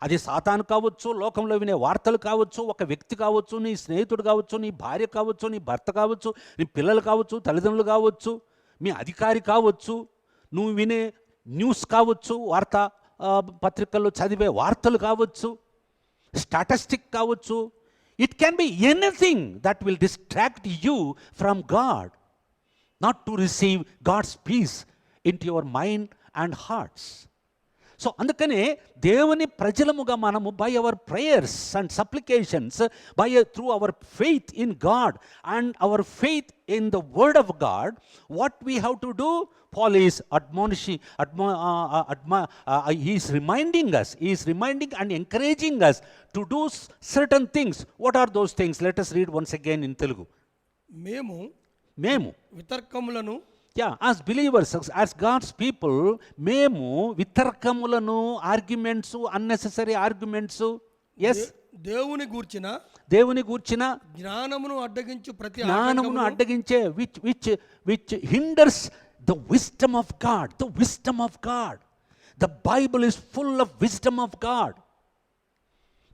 అది సాతాను కావచ్చు, లోకంలో వినే వార్తలు కావచ్చు, ఒక వ్యక్తి కావచ్చు, నీ స్నేహితుడు కావచ్చు, నీ భార్య కావచ్చు, నీ భర్త కావచ్చు, నీ పిల్లలు కావచ్చు, తల్లిదండ్రులు కావచ్చు, మీ అధికారి కావచ్చు, నువ్వు వినే న్యూస్ కావచ్చు, వార్తా పత్రికల్లో చదివే వార్తలు కావచ్చు, స్టాటిస్టిక్ కావచ్చు. It can be anything that will distract you from God, not to receive God's peace into your mind and hearts. So అందుకనే దేవుని ప్రజలముగా మనము by our prayers and supplications, through our faith in God and our faith in the word of God, what we have to do? Paul is he is reminding and encouraging us to do certain things. What are those things? Let us read once again in Telugu. మేము వితర్కములను, as believers, as God's people, మేము వితర్కములను, arguments, unnecessary arguments, దేవుని గూర్చిన జ్ఞానమును అడ్డగించే which hinders the wisdom of God. The Bible is full of wisdom of God.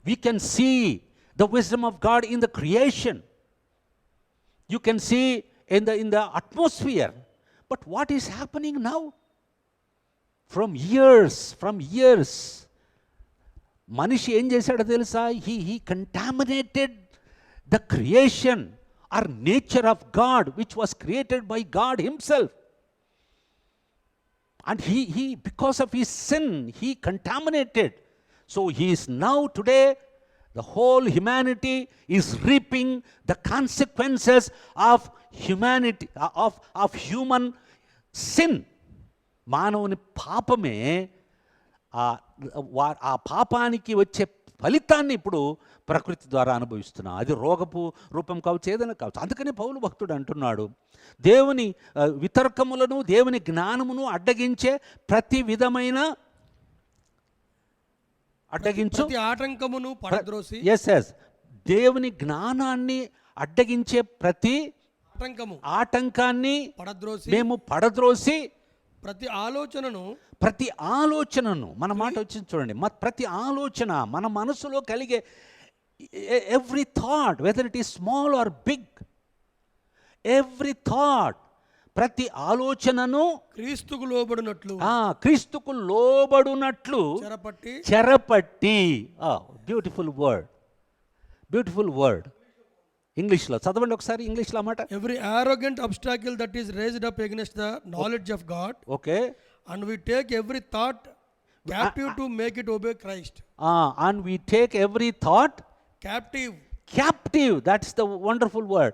We can see the wisdom of God in the creation. You can see in the atmosphere. But what is happening now? From years మనిషి ఏం చేశాడో తెలుసా? he contaminated the creation or nature of God, which was created by God himself. And he because of his sin, he contaminated. So he is now today, the whole humanity is reaping the consequences of humanity, of human sin. మానవుని పాపమే ఆ పాపానికి వచ్చే ఫలితాన్ని ఇప్పుడు ప్రకృతి ద్వారా అనుభవిస్తున్నాం. అది రోగపు రూపం కావచ్చు, ఏదైనా కావచ్చు. అందుకనే పౌలు భక్తుడు అంటున్నాడు, దేవుని వితర్కములను, దేవుని జ్ఞానమును అడ్డగించే ప్రతి విధమైన ఆటంకమును పడద్రోసి, దేవుని జ్ఞానాన్ని అడ్డగించే ప్రతి ఆటంకాన్ని మేము పడద్రోసి, ప్రతి ఆలోచనను మన మాట వచ్చింది చూడండి, ప్రతి ఆలోచన మన మనసులో కలిగే every thought, whether it is small or big, every thought, ప్రతి ఆలోచనను క్రీస్తుకు లోబడునట్లు చెరపట్టి. Beautiful word. ఇంగ్లీష్లో చదవండి ఒకసారి, ఇంగ్లీష్లో మాట. Every arrogant obstacle that is raised up against the knowledge of God. Okay. And we take every thought captive to make it obey Christ. And we take every thought captive. That's the wonderful word.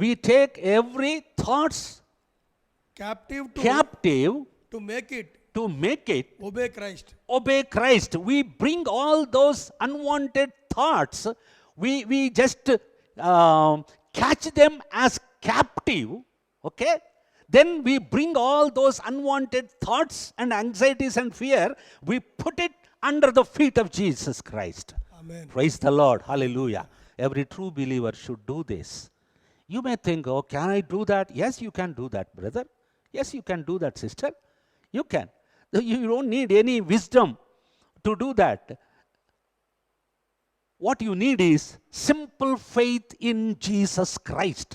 We take every thoughts captive to make it obey Christ. We bring all those unwanted thoughts, we just catch them as captive. Okay, then we bring all those unwanted thoughts and anxieties and fear, we put it under the feet of Jesus Christ. Amen. Praise the Lord. Hallelujah. Every true believer should do this. You may think, oh, can I do that? Yes, you can do that, brother. Yes, you can do that, sister. You can. You don't need any wisdom to do that. What you need is simple faith in Jesus Christ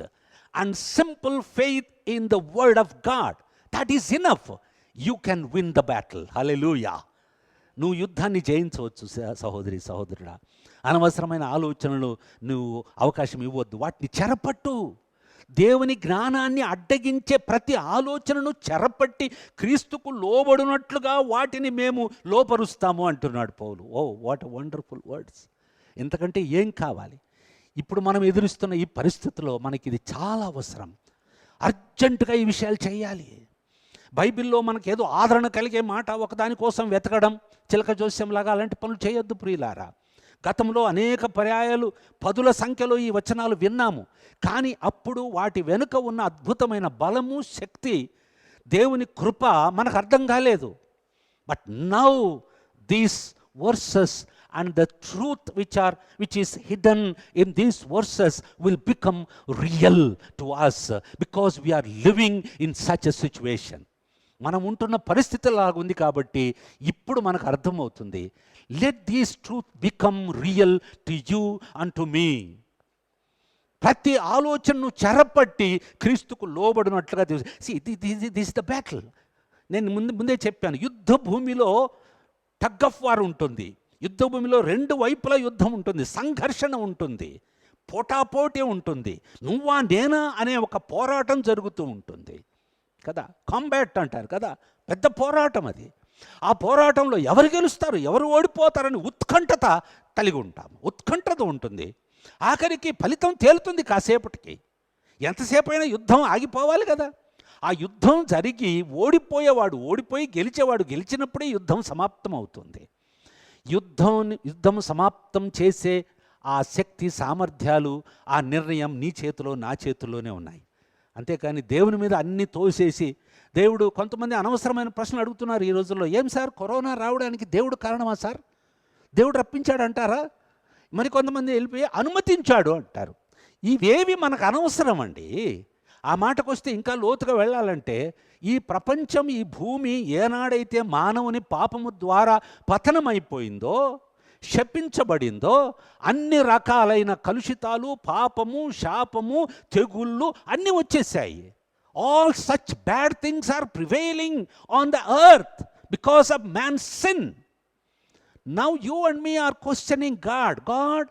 and simple faith in the word of God. That is enough. You can win the battle. Hallelujah. నువ్వు యుద్ధాన్ని జయించవచ్చు సహోదరుడా. అనవసరమైన ఆలోచనలు నువ్వు అవకాశం ఇవ్వద్దు, వాటిని చెరపట్టు. దేవుని జ్ఞానాన్ని అడ్డగించే ప్రతి ఆలోచనను చెరపట్టి క్రీస్తుకు లోబడినట్లుగా వాటిని మేము లోపరుస్తాము అంటున్నాడు పౌలు. Oh what a wonderful words! ఇంతకంటే ఏం కావాలి? ఇప్పుడు మనం ఎదురుస్తున్న ఈ పరిస్థితిలో మనకి ఇది చాలా అవసరం. అర్జెంటుగా ఈ విషయాలు చేయాలి. బైబిల్లో మనకి ఏదో ఆదరణ కలిగే మాట ఒకదానికోసం వెతకడం, చిలక జోస్యంలాగా అలాంటి పనులు చేయొద్దు ప్రియులారా. గతంలో అనేక పర్యాయాలు 10ల సంఖ్యలో ఈ వచనాలు విన్నాము. కానీ అప్పుడు వాటి వెనుక ఉన్న అద్భుతమైన బలము, శక్తి, దేవుని కృప మనకు అర్థం కాలేదు. But now these versus and the truth which is hidden in these verses will become real to us because we are living in such a situation. మనం ఉంటున్న పరిస్థితి లాగా ఉంది కాబట్టి ఇప్పుడు మనకు అర్థమవుతుంది. Let these truth become real to you and to me. ప్రతి ఆలోచనను చెరపట్టి క్రీస్తుకు లోబడినట్లుగా దిస్ ద బ్యాటిల్. నేను ముందే చెప్పాను, యుద్ధ భూమిలో టగ్ ఆఫ్ వార్ ఉంటుంది. యుద్ధ భూమిలో 2 వైపుల యుద్ధం ఉంటుంది, సంఘర్షణ ఉంటుంది, పోటాపోటీ ఉంటుంది, నువ్వా నేనా అనే ఒక పోరాటం జరుగుతూ ఉంటుంది కదా. కాంబాట్ అంటారు కదా, పెద్ద పోరాటం అది. ఆ పోరాటంలో ఎవరు గెలుస్తారు, ఎవరు ఓడిపోతారని ఉత్కంఠత కలిగి ఉంటాము. ఉత్కంఠత ఉంటుంది. ఆఖరికి ఫలితం తేలుతుంది కాసేపటికి. ఎంతసేపు అయినా యుద్ధం ఆగిపోవాలి కదా. ఆ యుద్ధం జరిగి ఓడిపోయేవాడు ఓడిపోయి, గెలిచేవాడు గెలిచినప్పుడే యుద్ధం సమాప్తం అవుతుంది. యుద్ధం సమాప్తం చేసే ఆ శక్తి, సామర్థ్యాలు, ఆ నిర్ణయం నీ చేతిలో, నా చేతుల్లోనే ఉన్నాయి. అంతేకాని దేవుని మీద అన్ని తోసేసి దేవుడు, కొంతమంది అనవసరమైన ప్రశ్నలు అడుగుతున్నారు ఈ రోజుల్లో. ఏం సార్, కరోనా రావడానికి దేవుడు కారణమా సార్? దేవుడు రప్పించాడు అంటారా? మరి కొంతమంది వెళ్ళిపోయి అనుమతించాడు అంటారు. ఇవేవి మనకు అనవసరం అండి. ఆ మాటకు వస్తే ఇంకా లోతుగా వెళ్ళాలంటే, ఈ ప్రపంచం, ఈ భూమి ఏనాడైతే మానవుని పాపము ద్వారా పతనమైపోయిందో, శపించబడిందో, అన్ని రకాలైన కలుషితాలు, పాపము, శాపము, తెగుళ్ళు అన్నీ వచ్చేసాయి. All such bad things are prevailing on the earth because of man's sin. Now you and me are questioning God. God,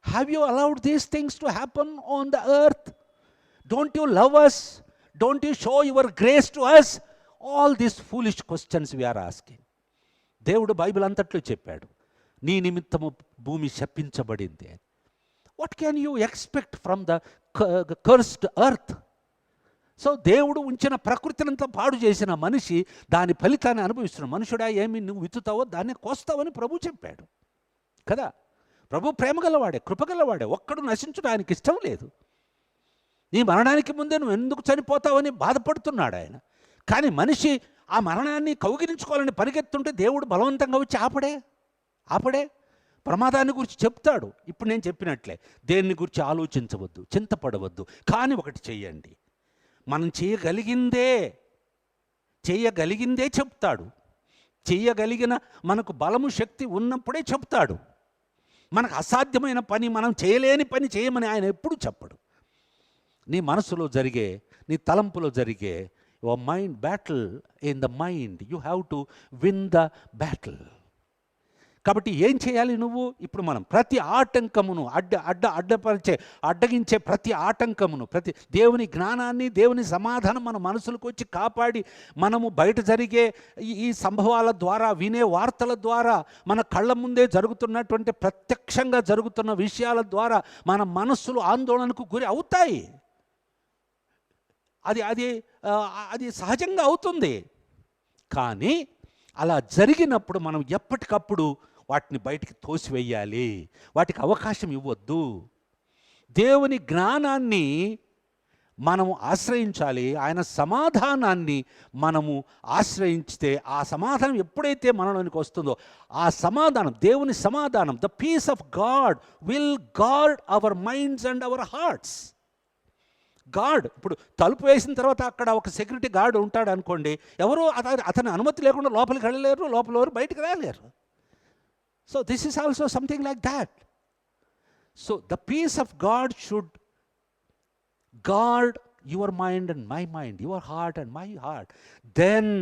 have you allowed these things to happen on the earth? Don't you love us? Don't you show your grace to us? All these foolish questions we are asking. దేవుడు Bible అంతట్లో చెప్పాడు, నీ నిమిత్తము భూమి శపించబడింది. What can you expect from the cursed earth? So దేవుడు ఉంచిన ప్రకృతినంతా పాడు చేసిన మనిషి దాని ఫలితాన్ని అనుభవిస్తున్నాడు. మనుషుడా, ఏమి నువ్వు విత్తుతావో దాన్ని కోస్తావని ప్రభు చెప్పాడు కదా. ప్రభు ప్రేమగలవాడే, కృపగలవాడే, ఒక్కడు నశించడానికి ఇష్టం లేదు. నీ మరణానికి ముందే నువ్వు ఎందుకు చనిపోతావని బాధపడుతున్నాడు ఆయన. కానీ మనిషి ఆ మరణాన్ని కౌగిలించుకోవాలని పరిగెత్తుంటే దేవుడు బలవంతంగా వచ్చి ఆపడే ప్రమాదాన్ని గురించి చెప్తాడు. ఇప్పుడు నేను చెప్పినట్లే, దేన్ని గురించి ఆలోచించవద్దు, చింతపడవద్దు. కానీ ఒకటి చెయ్యండి, మనం చేయగలిగిందే చెప్తాడు. చేయగలిగిన మనకు బలము, శక్తి ఉన్నప్పుడే చెప్తాడు. మనకు అసాధ్యమైన పని, మనం చేయలేని పని చేయమని ఆయన ఎప్పుడు చెప్పడు. నీ మనసులో జరిగే, నీ తలంపులో జరిగే your mind battle in the mind. You have to win the battle. కాబట్టి ఏం చేయాలి నువ్వు? ఇప్పుడు మనం ప్రతి ఆటంకమును అడ్డగించే ప్రతి ఆటంకమును, ప్రతి దేవుని జ్ఞానాన్ని, దేవుని సమాధానం మన మనసులకు వచ్చి కాపాడి, మనము బయట జరిగే ఈ సంభవాల ద్వారా, వినే వార్తల ద్వారా, మన కళ్ళ ముందే జరుగుతున్నటువంటి ప్రత్యక్షంగా జరుగుతున్న విషయాల ద్వారా మన మనస్సులు ఆందోళనకు గురి అవుతాయి. అది సహజంగా అవుతుంది. కానీ అలా జరిగినప్పుడు మనం ఎప్పటికప్పుడు వాటిని బయటికి తోసివేయాలి, వాటికి అవకాశం ఇవ్వద్దు. దేవుని జ్ఞానాన్ని మనము ఆశ్రయించాలి, ఆయన సమాధానాన్ని మనము ఆశ్రయించితే ఆ సమాధానం ఎప్పుడైతే మనలోనికి వస్తుందో, ఆ సమాధానం, దేవుని సమాధానం, the peace of God will guard our minds and our hearts. God, ఇప్పుడు తలుపు వేసిన తర్వాత అక్కడ ఒక సెక్యూరిటీ గార్డ్ ఉంటాడు అనుకోండి, ఎవరు అతని అనుమతి లేకుండా లోపలికి వెళ్ళలేరు, లోపల ఎవరు బయటికి రాలేరు. So this is also something like that. So the peace of God should guard your mind and my mind, your heart and my heart. Then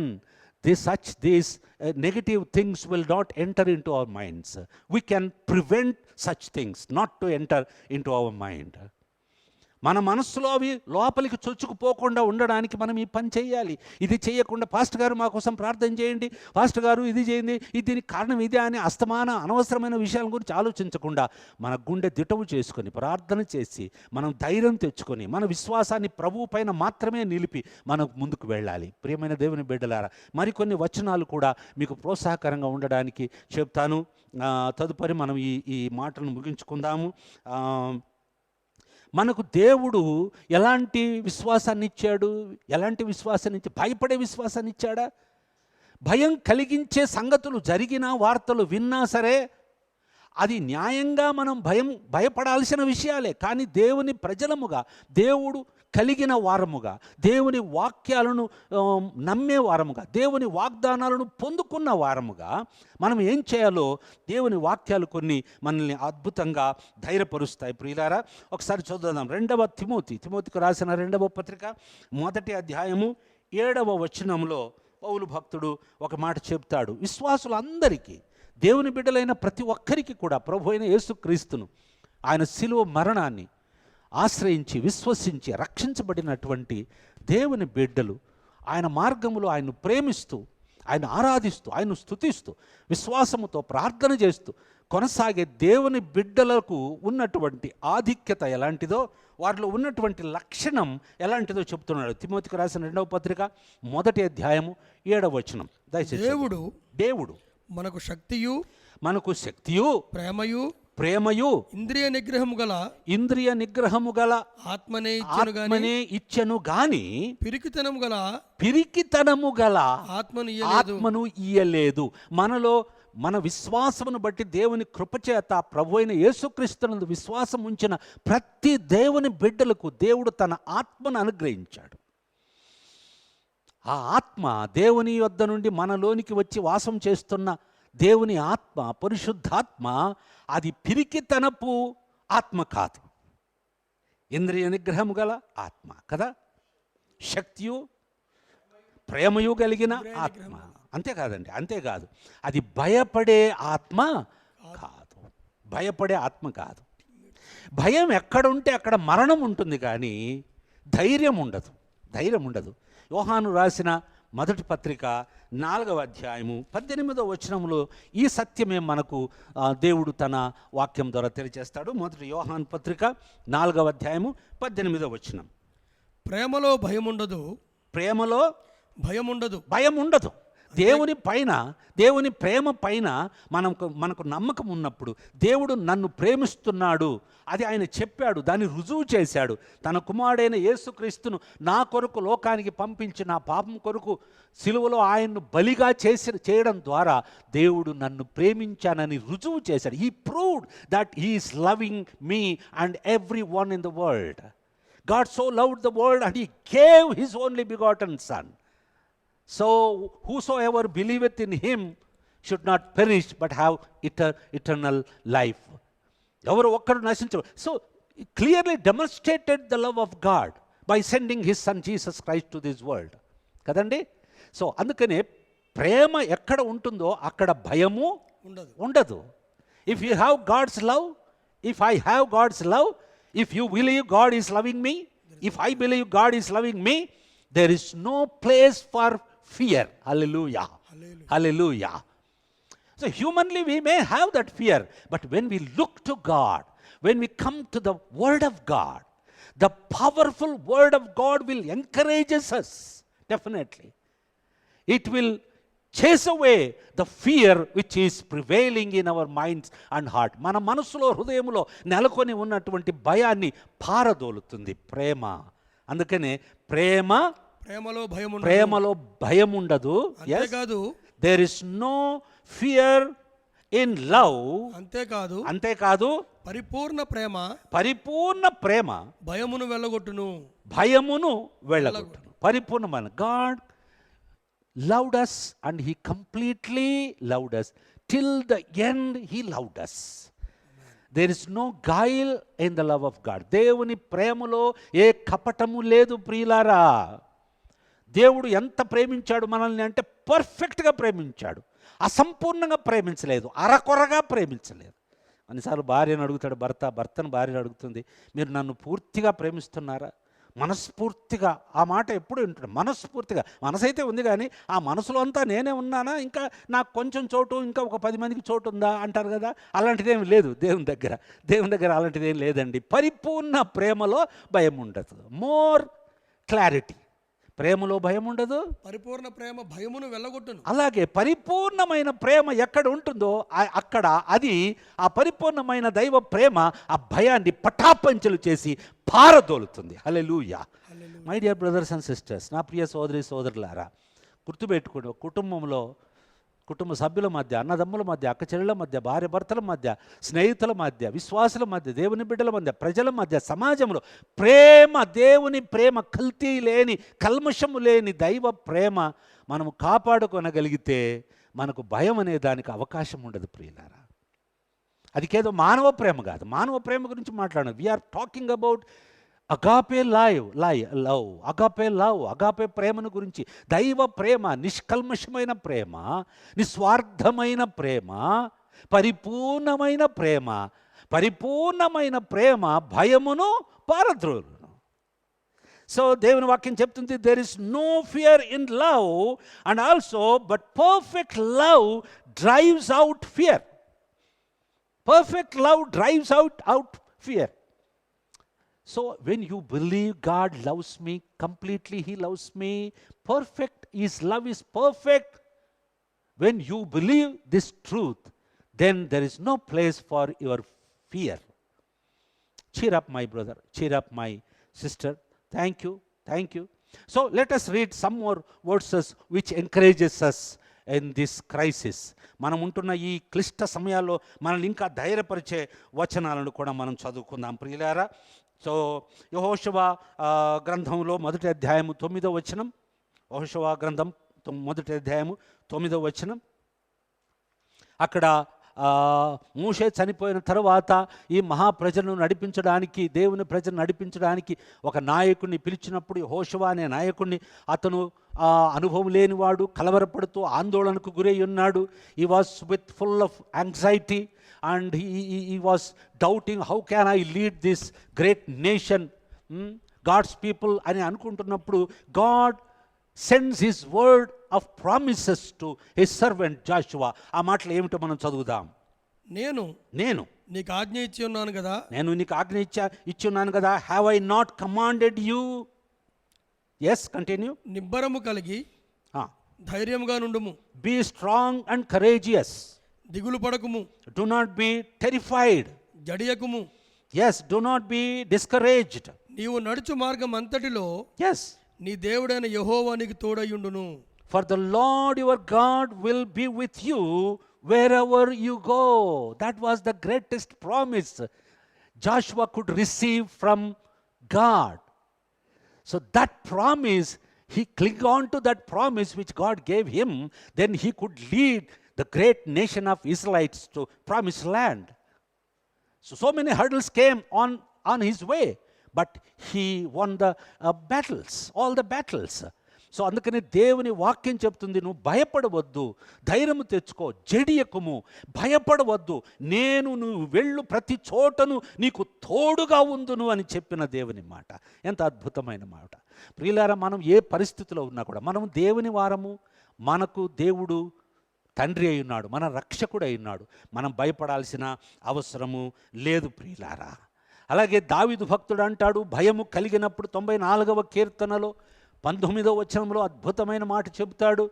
these negative things will not enter into our minds. We can prevent such things not to enter into our mind. మన మనస్సులో అవి లోపలికి చొచ్చుకుపోకుండా ఉండడానికి మనం ఈ పని చేయాలి. ఇది చేయకుండా పాస్టర్ గారు మా కోసం ప్రార్థన చేయండి, పాస్టర్ గారు ఇది చేయండి, దీనికి కారణం ఇదే అని అస్తమాన అనవసరమైన విషయాల గురించి ఆలోచించకుండా మన గుండె దిటవు చేసుకొని ప్రార్థన చేసి మనం ధైర్యం తెచ్చుకొని మన విశ్వాసాన్ని ప్రభువు పైన మాత్రమే నిలిపి మనం ముందుకు వెళ్ళాలి. ప్రియమైన దేవుని బిడ్డలారా, మరికొన్ని వచనాలు కూడా మీకు ప్రోత్సాహకరంగా ఉండడానికి చెప్తాను. తదుపరి మనం ఈ మాటలను ముగించుకుందాము. మనకు దేవుడు ఎలాంటి విశ్వాసాన్ని ఇచ్చాడు? ఎలాంటి విశ్వాసాన్ని ఇచ్చి భయపడే విశ్వాసాన్ని ఇచ్చాడా? భయం కలిగించే సంగతులు జరిగినా, వార్తలు విన్నా సరే అది న్యాయంగా మనం భయపడాల్సిన విషయాలే. కానీ దేవుని ప్రజలముగా, దేవుడు కలిగిన వారముగా, దేవుని వాక్యాలను నమ్మే వారముగా, దేవుని వాగ్దానాలను పొందుకున్న వారముగా మనం ఏం చేయాలో దేవుని వాక్యాలు కొన్ని మనల్ని అద్భుతంగా ధైర్యపరుస్తాయి. ప్రియులారా, ఒకసారి చదువుదాం. తిమోతికి రాసిన 2వ పత్రిక 1వ అధ్యాయము 7వ వచనంలో పౌలు భక్తుడు ఒక మాట చెప్తాడు. విశ్వాసులందరికీ, దేవుని బిడ్డలైన ప్రతి ఒక్కరికి కూడా ప్రభు అయిన యేసుక్రీస్తును, ఆయన శిలువ మరణాన్ని ఆశ్రయించి విశ్వసించి రక్షించబడినటువంటి దేవుని బిడ్డలు ఆయన మార్గములో ఆయన్ను ప్రేమిస్తూ, ఆయన ఆరాధిస్తూ, ఆయన్ను స్తుతిస్తూ, విశ్వాసముతో ప్రార్థన చేస్తూ కొనసాగే దేవుని బిడ్డలకు ఉన్నటువంటి ఆధిక్యత ఎలాంటిదో, వారిలో ఉన్నటువంటి లక్షణం ఎలాంటిదో చెప్తున్నాడు. తిమోతికి రాసిన 2వ పత్రిక 1వ అధ్యాయము 7వ వచనం. దయచేసి. దేవుడు మనకు శక్తియు ప్రేమయు ఇంద్రియ నిగ్రహము గల ఆత్మనే ఇచ్చెను గాని పిరికితనము గల ఆత్మను ఇయ్యలేదు. మనలో మన విశ్వాసమును బట్టి దేవుని కృపచేత ప్రభు అయిన యేసుక్రీస్తునందు విశ్వాసం ఉంచిన ప్రతి దేవుని బిడ్డలకు దేవుడు తన ఆత్మను అనుగ్రహించాడు. ఆ ఆత్మ దేవుని యొద్ద నుండి మనలోనికి వచ్చి వాసం చేస్తున్న దేవుని ఆత్మ, పరిశుద్ధాత్మ, అది పిరికితనపు ఆత్మ కాదు, ఇంద్రియ నిగ్రహము గల ఆత్మ కదా, శక్తియు ప్రేమయు కలిగిన ఆత్మ. అంతేకాదు, అది భయపడే ఆత్మ కాదు. భయం ఎక్కడుంటే అక్కడ మరణం ఉంటుంది, కానీ ధైర్యం ఉండదు. యోహాను రాసిన 1వ పత్రిక 4వ అధ్యాయము 18వ వచనంలో ఈ సత్యమే మనకు దేవుడు తన వాక్యం ద్వారా తెలియజేస్తాడు. 1 యోహాను పత్రిక 4వ అధ్యాయము 18వ వచనం. ప్రేమలో భయం ఉండదు. దేవుని ప్రేమ పైన మనకు నమ్మకం ఉన్నప్పుడు, దేవుడు నన్ను ప్రేమిస్తున్నాడు అది ఆయన చెప్పాడు, దాన్ని రుజువు చేశాడు. తన కుమారుడైన యేసుక్రీస్తును నా కొరకు లోకానికి పంపించి నా పాపం కొరకు సిలువలో ఆయన్ను బలిగా చేయడం ద్వారా దేవుడు నన్ను ప్రేమించానని రుజువు చేశాడు. He proved that he is loving me and every one in the world. God so loved the world and he gave his only begotten sun. So whosoever believeth in him should not perish but have eternal life. ఎవరు ఒక్కరు నశించరు. So clearly demonstrated the love of God by sending his son Jesus Christ to this world. కదండి. So అందుకనే ప్రేమ ఎక్కడ ఉంటుందో అక్కడ భయము ఉండదు. If you have God's love, if I have God's love, if you believe God is loving me, if I believe God is loving me, there is no place for fear. Hallelujah. So humanly we may have that fear, but when we look to God, when we come to the word of God, the powerful word of God will encourage us. Definitely it will chase away the fear which is prevailing in our minds and heart. మన మనసులో, హృదయంలో నెలకొని ఉన్నటువంటి భయాన్ని పారదోలుతుంది ప్రేమ. అందుకనే ప్రేమలో భయం ఉండదు. There is no fear in love. అంతేకాదు పరిపూర్ణ ప్రేమ భయమును వెళ్ళగొట్టును. పరిపూర్ణమైన. God loved us and he completely loved us. Till the end he loved us. There is no guile in the love of God. దేవుని ప్రేమలో ఏ కపటము లేదు ప్రియులారా. దేవుడు ఎంత ప్రేమించాడు మనల్ని అంటే పర్ఫెక్ట్గా ప్రేమించాడు. అసంపూర్ణంగా ప్రేమించలేదు, అరకొరగా ప్రేమించలేదు. అన్నిసార్లు భార్యను అడుగుతాడు భర్తను భార్యను అడుగుతుంది, మీరు నన్ను పూర్తిగా ప్రేమిస్తున్నారా? మనస్ఫూర్తిగా ఆ మాట ఎప్పుడు వింటాడు, మనస్ఫూర్తిగా. మనసైతే ఉంది కానీ ఆ మనసులో అంతా నేనే ఉన్నానా, ఇంకా నాకు కొంచెం చోటు, ఇంకా ఒక 10 మందికి చోటు ఉందా అంటారు కదా, అలాంటిదేమి లేదు దేవుని దగ్గర అలాంటిదేం లేదండి. పరిపూర్ణ ప్రేమలో భయం ఉండదు. More clarity. ప్రేమలో భయం ఉండదు, పరిపూర్ణ ప్రేమ భయమును వెళ్ళగొట్టును. అలాగే పరిపూర్ణమైన ప్రేమ ఎక్కడ ఉంటుందో అక్కడ అది ఆ పరిపూర్ణమైన దైవ ప్రేమ ఆ భయాన్ని పటాపంచలు చేసి పారదోలుతుంది. Hallelujah. My dear brothers and sisters, నా ప్రియ సోదరులారా, గుర్తుపెట్టుకోండి, కుటుంబంలో కుటుంబ సభ్యుల మధ్య, అన్నదమ్ముల మధ్య, అక్క చెల్లెల మధ్య, భార్య భర్తల మధ్య, స్నేహితుల మధ్య, విశ్వాసుల మధ్య, దేవుని బిడ్డల మధ్య, ప్రజల మధ్య, సమాజంలో ప్రేమ, దేవుని ప్రేమ, కల్తీ లేని, కల్మషము లేని దైవ ప్రేమ మనము కాపాడుకొనగలిగితే మనకు భయం అనే దానికి అవకాశం ఉండదు ప్రియులారా. అది కేదో మానవ ప్రేమ కాదు. మానవ ప్రేమ గురించి మాట్లాడడం. We are talking about agape love, agape ప్రేమను గురించి. దైవ ప్రేమ, నిష్కల్మషమైన ప్రేమ, నిస్వార్థమైన ప్రేమ, పరిపూర్ణమైన ప్రేమ భయమును పారద్రోలును. సో దేవుని వాక్యం చెప్తుంది, there is no fear in love and also but perfect love drives out fear. Perfect love drives out fear. So when you believe God loves me completely, He loves me perfect, His love is perfect. When you believe this truth, then there is no place for your fear. Cheer up, my brother. Cheer up, my sister. Thank you. So let us read some more verses which encourages us in this crisis. మనం ఉంటున్న ఈ క్లిష్ట సమయాల్లో మనల్ని ఇంకా ధైర్యపరిచే వచనాలను కూడా మనం చదువుకుందాం ప్రియులారా. సో యెహోషువ గ్రంథంలో 1వ అధ్యాయము 9వ వచనం. యెహోషువ గ్రంథం 1వ అధ్యాయము 9వ వచనం. అక్కడ మోషే చనిపోయిన తర్వాత ఈ మహాప్రజలను నడిపించడానికి, దేవుని ప్రజలను నడిపించడానికి ఒక నాయకుడిని పిలిచినప్పుడు, యెహోషువ అనే నాయకుడిని, అతను అనుభవం లేనివాడు, కలవరపడుతూ ఆందోళనకు గురై ఉన్నాడు. He was with full of anxiety and he was doubting, how can I lead this great nation, God's people అని అనుకుంటున్నప్పుడు God sends his word of promises to his servant Joshua. ఆ మాటలు ఏమిటో మనం చదువుదాం. నేను నీకు ఆజ్ఞ ఇచ్చి ఉన్నాను కదా, నేను నీకు ఆజ్ఞ ఇచ్చి ఉన్నాను కదా. Have I not commanded you? Yes, continue. నిబ్బరము కలిగి ధైర్యముగా నుండుము. Be strong and courageous. దిగులు పడకుము. Do not be terrified. జడియకుము. Yes, do not be discouraged. నీవు నడుచు మార్గం అంతటిలో ఎస్, నీ దేవుడైన యెహోవా నీకు తోడయ్యుండును. For the Lord your God will be with you wherever you go. That was the greatest promise Joshua could receive from God. So that promise, he clung on to that promise which God gave him, then he could lead the great nation of Israelites to promised land. So many hurdles came on his way, but he won the battles, all the battles. So అందుకని దేవుని వాక్యం చెప్తుంది, నువ్వు భయపడవద్దు, ధైర్యము తెచ్చుకో, జడియకుము, భయపడవద్దు, నువ్వు వెళ్ళు ప్రతి చోటను నీకు తోడుగా ఉందును అని చెప్పిన దేవుని మాట. ఎంత అద్భుతమైన మాట ప్రియులారా. మనం ఏ పరిస్థితిలో ఉన్నా కూడా మనం దేవుని వారము, మనకు దేవుడు తండ్రి అయి ఉన్నాడు, మన రక్షకుడు అయి ఉన్నాడు. మనం భయపడాల్సిన అవసరము లేదు ప్రియులారా. అలాగే దావీదు భక్తుడు అంటాడు, భయము కలిగినప్పుడు 94వ కీర్తనలో 19వ వచనంలో అద్భుతమైన మాట చెబుతాడు.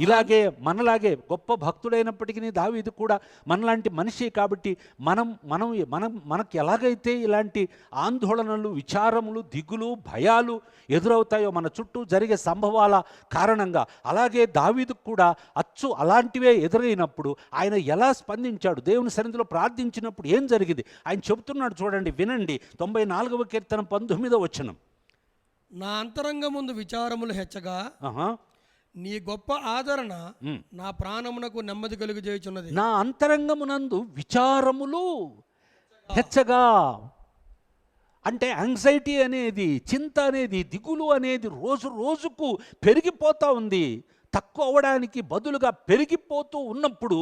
ఇలాగే మనలాగే గొప్ప భక్తుడైనప్పటికీ దావీదు కూడా మనలాంటి మనిషి కాబట్టి మనకు ఎలాగైతే ఇలాంటి ఆందోళనలు, విచారములు, దిగులు, భయాలు ఎదురవుతాయో మన చుట్టూ జరిగే సంభవాల కారణంగా, అలాగే దావీదుకు కూడా అచ్చు అలాంటివే ఎదురైనప్పుడు ఆయన ఎలా స్పందించాడు, దేవుని సన్నిధిలో ప్రార్థించినప్పుడు ఏం జరిగింది ఆయన చెబుతున్నాడు. చూడండి, వినండి. 94వ కీర్తన 19వ వచనం. నా అంతరంగ ముందు విచారములు హెచ్చగా నీ గొప్ప ఆదరణ నా ప్రాణమునకు నెమ్మది కలుగజేయుచున్నది. నా అంతరంగమునందు విచారములు హెచ్చగా అంటే యాంగ్జైటీ అనేది, చింత అనేది, దిగులు అనేది రోజు రోజుకు పెరిగిపోతూ ఉంది. తక్కువ అవ్వడానికి బదులుగా పెరిగిపోతూ ఉన్నప్పుడు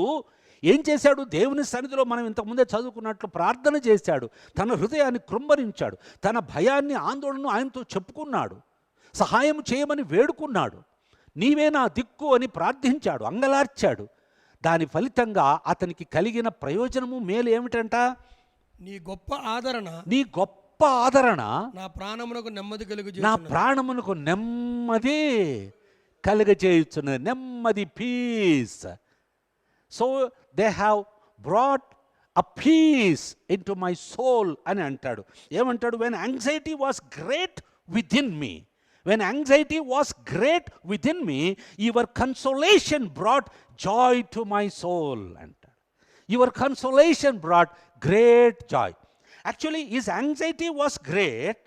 ఏం చేశాడు? దేవుని సన్నిధిలో మనం ఇంతకుముందే చదువుకున్నట్లు ప్రార్థన చేశాడు, తన హృదయాన్ని కృంభరించాడు, తన భయాన్ని ఆందోళనను ఆయనతో చెప్పుకున్నాడు, సహాయం చేయమని వేడుకున్నాడు, నీవే నా దిక్కు అని ప్రార్థించాడు, అంగలార్చాడు. దాని ఫలితంగా అతనికి కలిగిన ప్రయోజనము మేలు ఏమిటంట? నీ గొప్ప ఆదరణ నా ప్రాణమునకు నెమ్మది కలుగజేయుచున్నది. నెమ్మది, peace. So they have brought a peace into my soul అని అంటాడు. ఏమంటాడు? When anxiety was great within me, when anxiety was great within me, your consolation brought joy to my soul. Your consolation brought great joy. Actually, his anxiety was great,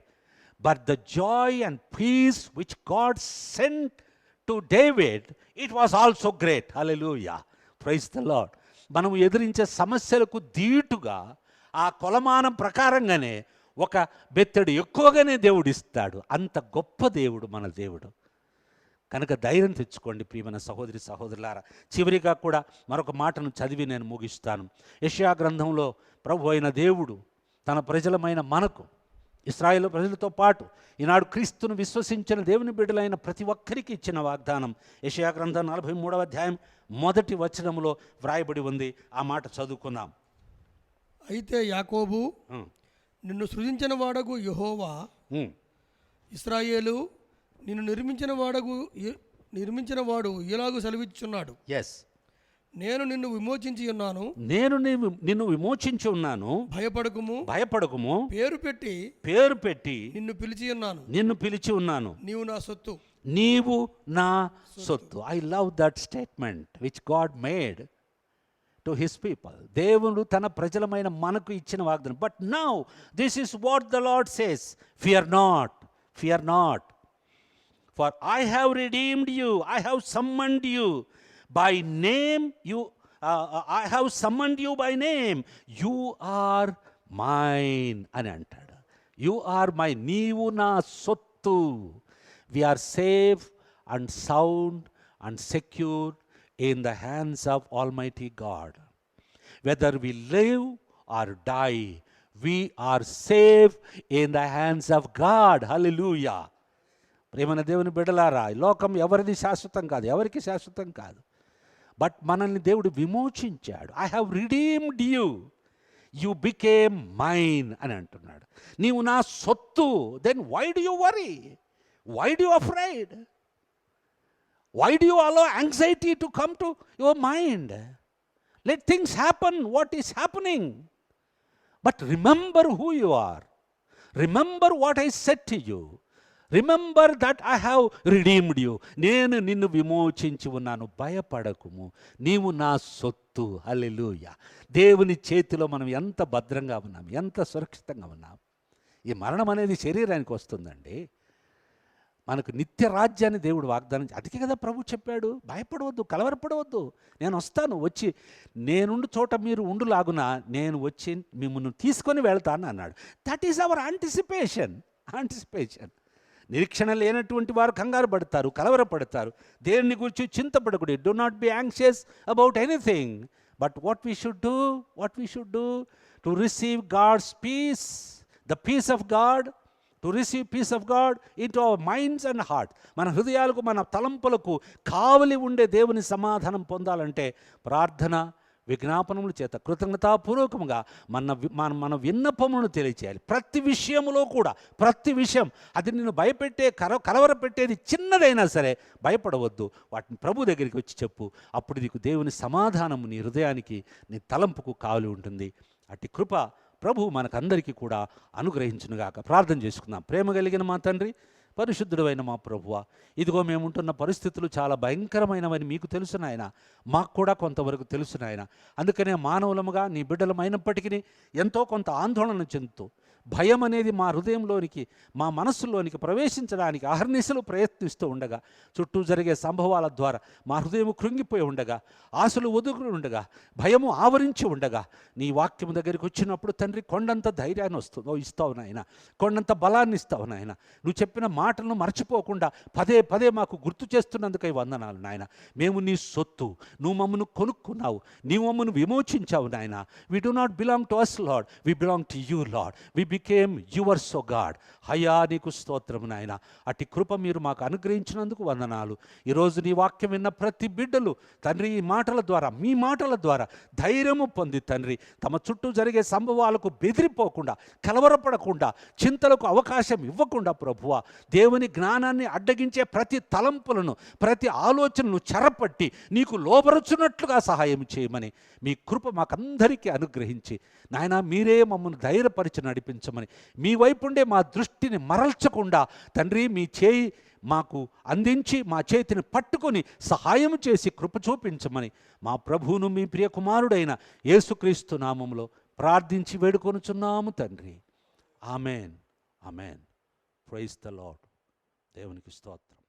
but the joy and peace which God sent to David, it was also great. Hallelujah. Praise the Lord. మనము ఎదిరించే సమస్యలకు దీటుగా ఆ కొలమానం ప్రకారంగానే ఒక బెత్తడు ఎక్కువగానే దేవుడు ఇస్తాడు. అంత గొప్ప దేవుడు మన దేవుడు. కనుక ధైర్యం తెచ్చుకోండి ప్రియమైన సహోదరి సహోదరులారా. చివరిగా కూడా మరొక మాటను చదివి నేను ముగిస్తాను. యెషయా గ్రంథంలో ప్రభు అయిన దేవుడు తన ప్రజలమైన మనకు, ఇశ్రాయేలు ప్రజలతో పాటు ఈనాడు క్రీస్తును విశ్వసించిన దేవుని బిడ్డలైన ప్రతి ఒక్కరికి ఇచ్చిన వాగ్దానం యెషయా గ్రంథం 43వ అధ్యాయం 1వ వచనంలో వ్రాయబడి ఉంది. ఆ మాట చదువుకుందాం. అయితే యాకోబు, నిన్ను సృజించిన వాడగు యెహోవా, ఇశ్రాయేలు, నిన్ను నిర్మించిన వాడు ఇలాగు సెలవిచ్చుచున్నాడు. నేను నిన్ను విమోచించి ఉన్నాను, భయపడకుము, పేరు పెట్టి నిన్ను పిలిచి ఉన్నాను, నీవు నా సొత్తు. I love that statement which God made to his people. దేవుడు తన ప్రజలమైన మనకు ఇచ్చిన వాగ్దానం. But now this is what the Lord says, fear not, for I have redeemed you, I have summoned you by name, I have summoned you by name, you are mine అని అంటాడు. You are mine, నీవు నా సొత్తు. We are safe and sound and secured in the hands of Almighty God. Whether we live or die, we are safe in the hands of God. Hallelujah. ప్రేమన దేవుని బిడ్డలారా, లోకం ఎవరిది శాశ్వతం కాదు, ఎవరికి శాశ్వతం కాదు. బట్ మనల్ని దేవుడు విమోచించాడు. I have redeemed you, you became mine అని అంటున్నాడు. నీవు నా సొత్తు. Then why do you worry? Why do you afraid? Why do you allow anxiety to come to your mind? Let things happen, what is happening. But remember who you are. Remember what I said to you. Remember that I have redeemed you. నేను నిన్ను విమోచించి ఉన్నాను, భయపడకుము, నీవు నా సొత్తు. హల్లెలూయా. దేవుని చేతిలో మనం ఎంత భద్రంగా ఉన్నాం, ఎంత సురక్షితంగా ఉన్నాం. ఈ మరణం అనేది శరీరానికి వస్తుందండి. మనకు నిత్య రాజ్యాన్ని దేవుడు వాగ్దానం. అందుకే కదా ప్రభు చెప్పాడు, భయపడవద్దు, కలవరపడవద్దు, నేను వస్తాను, వచ్చి నేనుండు చోట మీరు ఉండులాగున నేను వచ్చి మిమ్మల్ని తీసుకొని వెళ్తాను అన్నాడు. That is our anticipation. నిరీక్షణ లేనటువంటి వారు కంగారు పడతారు, కలవరపడతారు. దేన్ని గురించి చింతపడకూడదు. Do not be anxious about anything, but what we should do to receive God's peace, the peace of God, to receive peace of God into our minds and heart. మన హృదయాలకు, మన తలంపులకు కావలి ఉండే దేవుని సమాధానం పొందాలంటే ప్రార్థన, విజ్ఞాపనముల చేత కృతజ్ఞతాపూర్వకముగా మన విన్నపములను తెలియచేయాలి. ప్రతి విషయంలో కూడా, ప్రతి విషయం, అది నిన్ను భయపెట్టే కలవరపెట్టేది చిన్నదైనా సరే భయపడవద్దు. వాటిని ప్రభు దగ్గరికి వచ్చి చెప్పు. అప్పుడు నీకు దేవుని సమాధానము నీ హృదయానికి, నీ తలంపుకు కావలి ఉంటుంది. అట్టి కృప ప్రభు మనకందరికీ కూడా అనుగ్రహించునుగాక. ప్రార్థన చేసుకుందాం. ప్రేమ కలిగిన మా తండ్రి, పరిశుద్ధుడు అయిన మా ప్రభువా, ఇదిగో మేముంటున్న పరిస్థితులు చాలా భయంకరమైనవని మీకు తెలుసు నాయన, మాకు కూడా కొంతవరకు తెలుసు నాయన. అందుకనే మానవులముగా నీ బిడ్డలమైనప్పటికీ ఎంతో కొంత ఆందోళన చెందుతూ భయం అనేది మా హృదయంలోనికి, మా మనస్సులోనికి ప్రవేశించడానికి అహర్నిశలు ప్రయత్నిస్తూ ఉండగా, చుట్టూ జరిగే సంభవాల ద్వారా మా హృదయం కృంగిపోయి ఉండగా, ఆశలు ఒదుగులు ఉండగా, భయము ఆవరించి ఉండగా, నీ వాక్యం దగ్గరికి వచ్చినప్పుడు తండ్రి కొండంత ధైర్యాన్ని ఇస్తావు నాయన, కొండంత బలాన్ని ఇస్తావు నాయన. నువ్వు చెప్పిన మాటలను మర్చిపోకుండా పదే పదే మాకు గుర్తు చేస్తున్నందుకై వందనాలు నాయన. మేము నీ సొత్తు, నువ్వు మమ్మను కొనుక్కున్నావు, నీవు మమ్మను విమోచించావు నాయన. We do not belong to us Lord, we belong to you Lord, we became yours O God. అయ్యా నీకు స్తోత్రము నాయన. అట్టి కృప మీరు మాకు అనుగ్రహించినందుకు వందనాలు. ఈరోజు నీ వాక్యం విన్న ప్రతి బిడ్డలు తండ్రి ఈ మాటల ద్వారా, మీ మాటల ద్వారా ధైర్యము పొంది తండ్రి తమ చుట్టూ జరిగే సంభవాలకు బెదిరిపోకుండా, కలవరపడకుండా, చింతలకు అవకాశం ఇవ్వకుండా ప్రభువా, దేవుని జ్ఞానాన్ని అడ్డగించే ప్రతి తలంపులను, ప్రతి ఆలోచనను చెరపట్టి నీకు లోబరుచున్నట్లుగా సహాయం చేయమని మీ కృప మాకందరికీ అనుగ్రహించి నాయన మీరే మమ్మల్ని ధైర్యపరిచి నడిపించమని, మీ వైపుండే మా దృష్టిని మరల్చకుండా తండ్రి మీ చేయి మాకు అందించి మా చేతిని పట్టుకొని సహాయం చేసి కృప చూపించమని మా ప్రభువును మీ ప్రియ కుమారుడైన యేసుక్రీస్తు నామములో ప్రార్థించి వేడుకొనుచున్నాము తండ్రి. Amen, amen. Praise the Lord. దేవునికి స్తోత్రం.